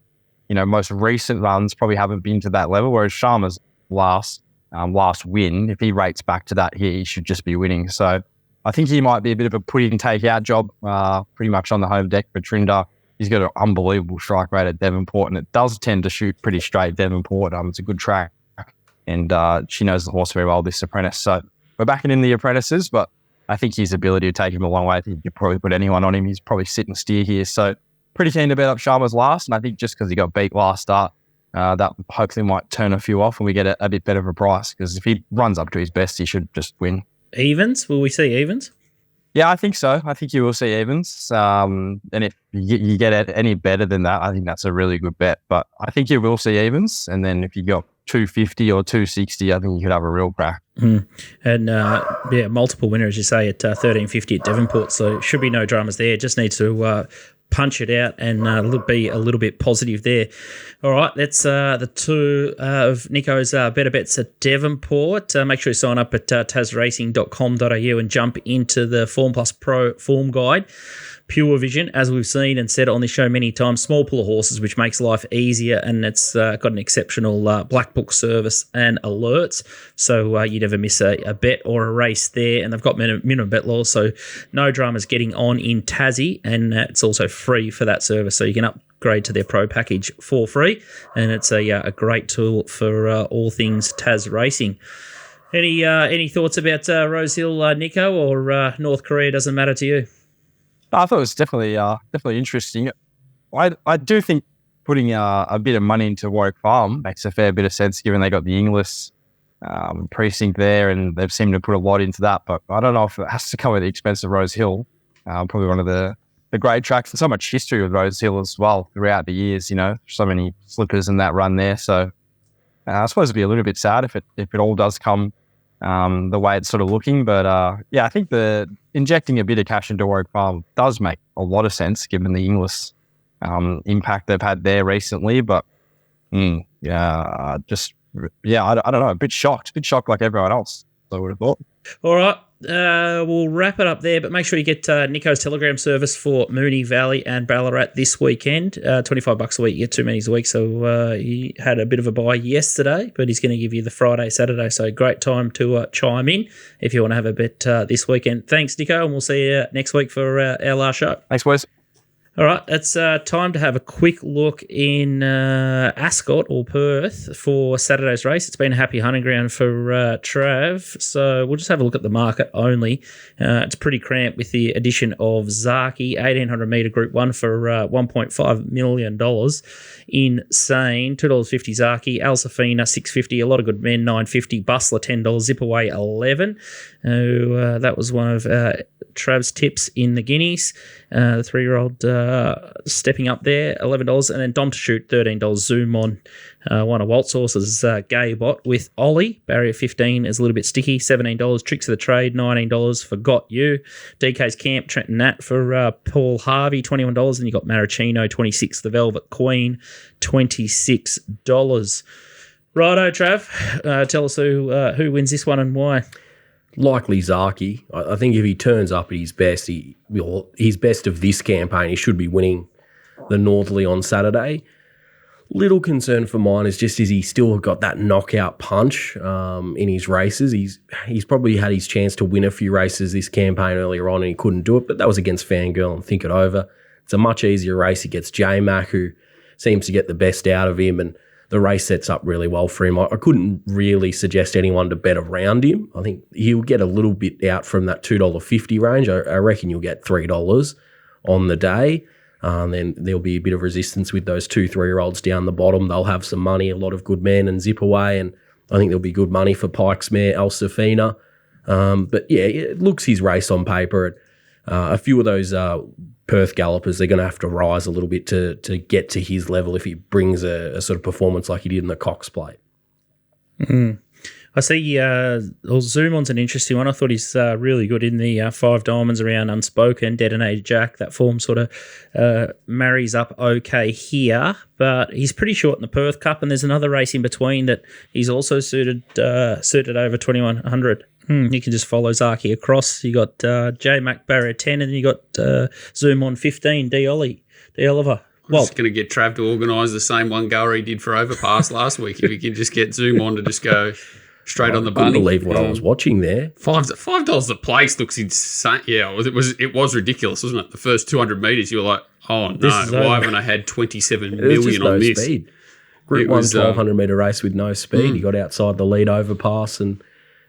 most recent runs probably haven't been to that level, whereas Sharma's last win, if he rates back to that here, he should just be winning. So I think he might be a bit of a put in, take out job, pretty much on the home deck for Trinder. He's got an unbelievable strike rate at Devonport, and it does tend to shoot pretty straight Devonport. It's a good track, and she knows the horse very well, this apprentice. So we're backing in the apprentices, but I think his ability to take him a long way, I think you could probably put anyone on him. He's probably sit and steer here. So pretty keen to bet up Sharma's last, and I think just because he got beat last start, that hopefully might turn a few off and we get a bit better of a price, because if he runs up to his best, he should just win. Evens? Will we see evens? Yeah, I think so. I think you will see evens. And if you get it any better than that, I think that's a really good bet. But I think you will see evens. And then if you got 250 or 260, I think you could have a real crack. And multiple winners, as you say, at 1350 at Devonport. So should be no dramas there. Just needs to punch it out and be a little bit positive there. All right, that's the two of Nico's better bets at Devonport. Make sure you sign up at tasracing.com.au and jump into the FormplusPro form guide. pure vision, as we've seen and said on this show many times. Small pool of horses, which makes life easier, and it's got an exceptional black book service and alerts, so you never miss a bet or a race there. And they've got minimum bet laws, so no dramas getting on in Tassie, and it's also free for that service, so you can upgrade to their pro package for free, and it's a great tool for all things Tas racing. Any thoughts about Rosehill, Nico, or North Korea? Doesn't matter to you? I thought it was definitely interesting. I do think putting a bit of money into Warwick Farm makes a fair bit of sense, given they got the Inglis precinct there, and they've seemed to put a lot into that. But I don't know if it has to come at the expense of Rosehill. Probably one of the great tracks, and so much history with Rosehill as well throughout the years. So many slippers in that run there. So I suppose it'd be a little bit sad if it all does come the way it's sort of looking. But I think the injecting a bit of cash into Warwick Farm does make a lot of sense, given the Inglis impact they've had there recently. But I don't know, a bit shocked like everyone else, I would have thought. All right, we'll wrap it up there, but make sure you get Nico's Telegram service for Moonee Valley and Ballarat this weekend. $25 a week, you get 2 meetings a week, so he had a bit of a buy yesterday, but he's going to give you the Friday, Saturday, so great time to chime in if you want to have a bet this weekend. Thanks, Nico, and we'll see you next week for our last show. Thanks, boys. All right, it's time to have a quick look in Ascot or Perth for Saturday's race. It's been a happy hunting ground for Trav, so we'll just have a look at the market only. It's pretty cramped with the addition of Zaki, 1,800 metre Group 1 for $1.5 million. Insane. $2.50 Zaki, Al Safina, $6.50, a lot of good men, $9.50, Bustler, $10, Zip Away, $11. That was one of Trav's tips in the Guineas. The 3-year-old stepping up there, $11, and then Dom to Shoot, $13. Zoom On, one of Walt's horses, Gay Bot with Ollie. Barrier 15 is a little bit sticky, $17. Tricks of the Trade, $19 for Got You. DK's Camp, Trenton Nat for Paul Harvey, $21. And you got Maricino, $26. The Velvet Queen, $26. Righto, Trav, tell us who wins this one and why. Likely Zaki. I think if he turns up at his best, his best of this campaign, he should be winning the Northerly on Saturday. Little concern for mine is just he's still got that knockout punch in his races. He's probably had his chance to win a few races this campaign earlier on and he couldn't do it, but that was against Fangirl and Think It Over. It's a much easier race. He gets J-Mac, who seems to get the best out of him, and the race sets up really well for him. I couldn't really suggest anyone to bet around him. I think he'll get a little bit out from that $2.50 range. I reckon you'll get $3 on the day. Then there'll be a bit of resistance with those 2-3-year-olds down the bottom. They'll have some money, a lot of good men and Zip Away, and I think there'll be good money for Pike's mare, Al Safina. But yeah, it looks his race on paper. A few of those Perth gallopers, they're going to have to rise a little bit to get to his level if he brings a sort of performance like he did in the Cox Plate. Mm. I see Zoom On's an interesting one. I thought he's really good in the 5 diamonds around Unspoken, Detonated Jack. That form sort of marries up okay here, but he's pretty short in the Perth Cup, and there's another race in between that he's also suited over 2,100. You can just follow Zaki across. You got J-Mac Barrier 10, and then you got Zoom On 15, D. Oliver. I'm just going to get Trav to organise the same one goer he did for Overpass last week. If he can just get Zoom On to just go straight on the bunny. I couldn't believe what I was watching there. $5 a place looks insane. Yeah, it was ridiculous, wasn't it? The first 200 metres, you were like, oh no, why haven't I had 27 million on this? Speed. Group 1 1,200 metre race with no speed. He got outside the lead overpass and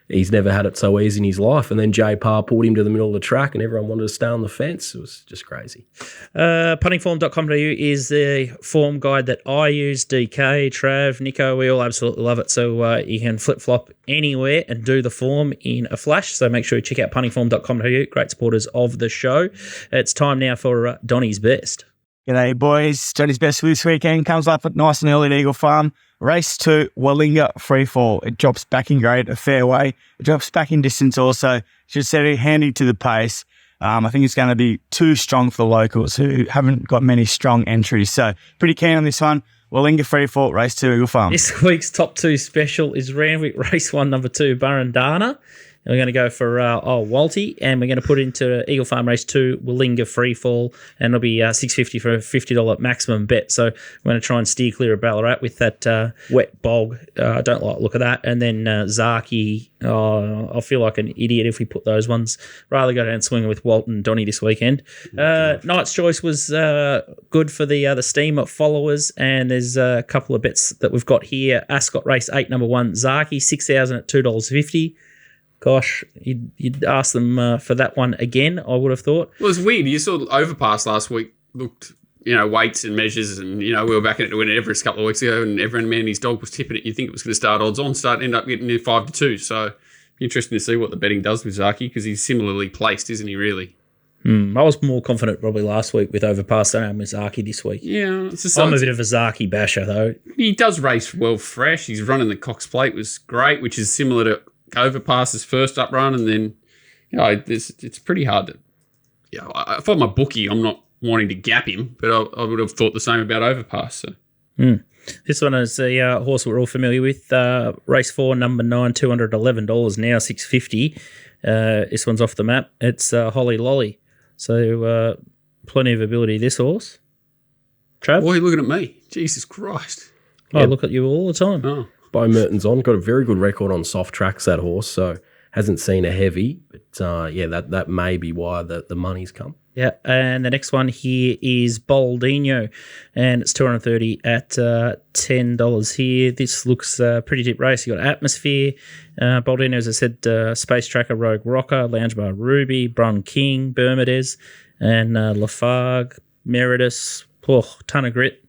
he's never had it so easy in his life. And then Jay Parr pulled him to the middle of the track and everyone wanted to stay on the fence. It was just crazy. Puntingform.com.au is the form guide that I use. DK, Trav, Nico, we all absolutely love it. So you can flip-flop anywhere and do the form in a flash. So make sure you check out puntingform.com.au. Great supporters of the show. It's time now for Donny's Best. G'day, boys. Johnny's Best for this weekend comes up at nice and early at Eagle Farm. Race 2, Wallinga Freefall. It drops back in grade a fair way. It drops back in distance also. Should set it handy to the pace. I think it's going to be too strong for the locals who haven't got many strong entries. So pretty keen on this one. Wallinga Freefall, Race 2, Eagle Farm. This week's top 2 special is Randwick Race 1, number 2, Burrendana. And we're going to go for Walty, and we're going to put into Eagle Farm Race 2, Willinga Freefall, and it'll be $6.50 for a $50 maximum bet. So we're going to try and steer clear of Ballarat with that wet bog. I don't like the look of that. And then Zaki, I feel like an idiot if we put those ones. Rather go down swinging with Walt and Donny this weekend. Knight's Choice was good for the Steam followers, and there's a couple of bets that we've got here. Ascot Race 8, number 1, Zaki, $6,000 at $2.50. Gosh, you'd ask them for that one again, I would have thought. Well, it's weird. You saw Overpass last week, looked, weights and measures, and, we were back at it when Everest a couple of weeks ago, and everyone, man, his dog was tipping it. You think it was going to start odds on, end up getting near 5-2. So, interesting to see what the betting does with Zaki, because he's similarly placed, isn't he, really? I was more confident probably last week with Overpass than I am with Zaki this week. Yeah. I'm a bit of a Zaki basher, though. He does race well fresh. He's running the Cox Plate was great, which is similar to Overpass's first up run, and then it's pretty hard to. If I'm a bookie, I'm not wanting to gap him, but I would have thought the same about Overpass. So. This one is a horse we're all familiar with. Race 4, number 9, $211 now, $6.50. This one's off the map. It's Holly Lolly. So plenty of ability, this horse. Trav? Why are you looking at me? Jesus Christ. I look at you all the time. Oh. Bo Merton's on. Got a very good record on soft tracks, that horse, so hasn't seen a heavy. But, that may be why the money's come. Yeah, and the next one here is Boldino, and it's $230 at $10 here. This looks a pretty deep race. You got Atmosphere, Boldino, as I said, Space Tracker, Rogue Rocker, Lounge Bar Ruby, Bron King, Bermudez, and Lafargue, Meritus. Ton of grit.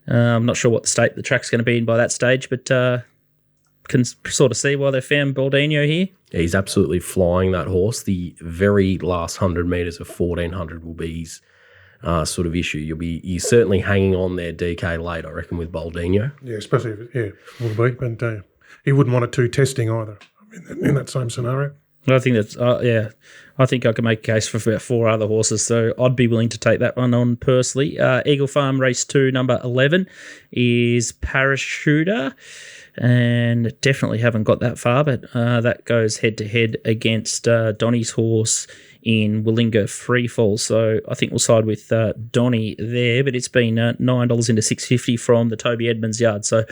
I'm not sure what the state the track's going to be in by that stage, but can sort of see why they found Boldino here. Yeah, he's absolutely flying, that horse. The very last 100 metres of 1,400 will be his sort of issue. You're certainly hanging on there DK late, I reckon, with Boldino. Yeah, especially will be. But he wouldn't want it too testing either in that same scenario. I think that's I think I can make a case for about 4 other horses, so I'd be willing to take that one on personally. Eagle Farm Race 2, number 11, is Parachuter, and definitely haven't got that far, but that goes head-to-head against Donny's horse in Willinga Freefall, so I think we'll side with Donny there, but it's been $9 into $6.50 from the Toby Edmonds yard, so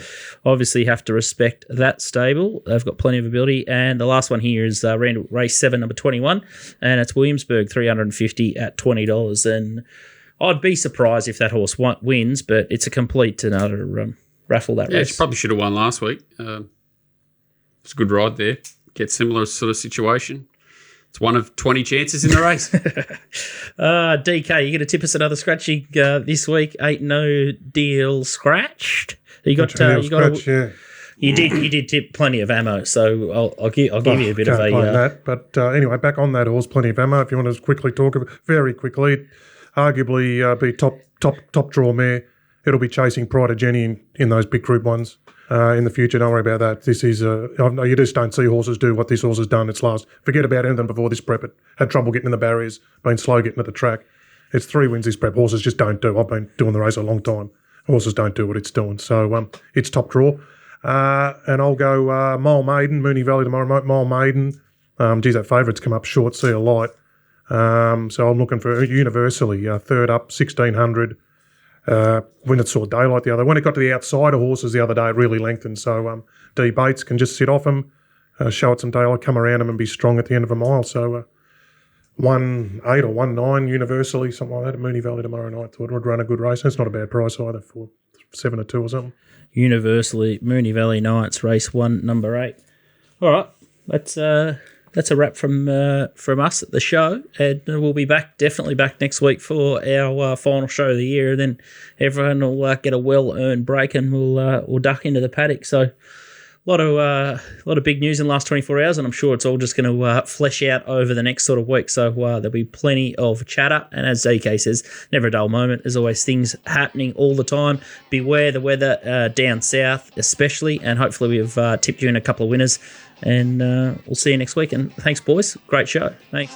obviously have to respect that stable. They've got plenty of ability, and the last one here is Randwick Race 7, number 21, and it's Williamsburg, $350 at $20, and I'd be surprised if that horse wins, but it's a complete and utter raffle, that race. She probably should have won last week. It's a good ride there. Get similar sort of situation. It's one of 20 chances in the race. DK, you going to tip us another scratching this week? Ain't no deal scratched. You did tip plenty of ammo, so I'll give you a bit of a. That, but anyway, back on that horse, plenty of ammo. If you want to quickly talk about very quickly, arguably be top draw mare. It'll be chasing Pride of Jenny in those big group ones. In the future, don't worry about that. This is you just don't see horses do what this horse has done. Forget about anything before this prep. It had trouble getting in the barriers, been slow getting at the track. It's 3 wins this prep. Horses just don't do. I've been doing the race a long time. Horses don't do what it's doing. So it's top draw. And I'll go Mile Maiden, Moonee Valley tomorrow. Mile Maiden. That favourite's come up short. See a light. So I'm looking for Universally, third up, 1,600. When it saw daylight the other, when it got to the outsider horses the other day, it really lengthened. So D Bates can just sit off them, show it some daylight, come around them, and be strong at the end of a mile. So 1.8 or 1.9 Universally, something like that, at Moonee Valley tomorrow night. Thought it would run a good race. It's not a bad price either for 7 or 2 or something. Universally, Moonee Valley Nights, race 1, number 8. All right, that's a wrap from us at the show, and we'll be definitely back next week for our final show of the year, and then everyone will get a well-earned break, and we'll duck into the paddock. So a lot of big news in the last 24 hours, and I'm sure it's all just going to flesh out over the next sort of week. So there'll be plenty of chatter, and as DK says, never a dull moment. There's always things happening all the time. Beware the weather down south especially, and hopefully we've tipped you in a couple of winners. And we'll see you next week. And thanks, boys. Great show. Thanks.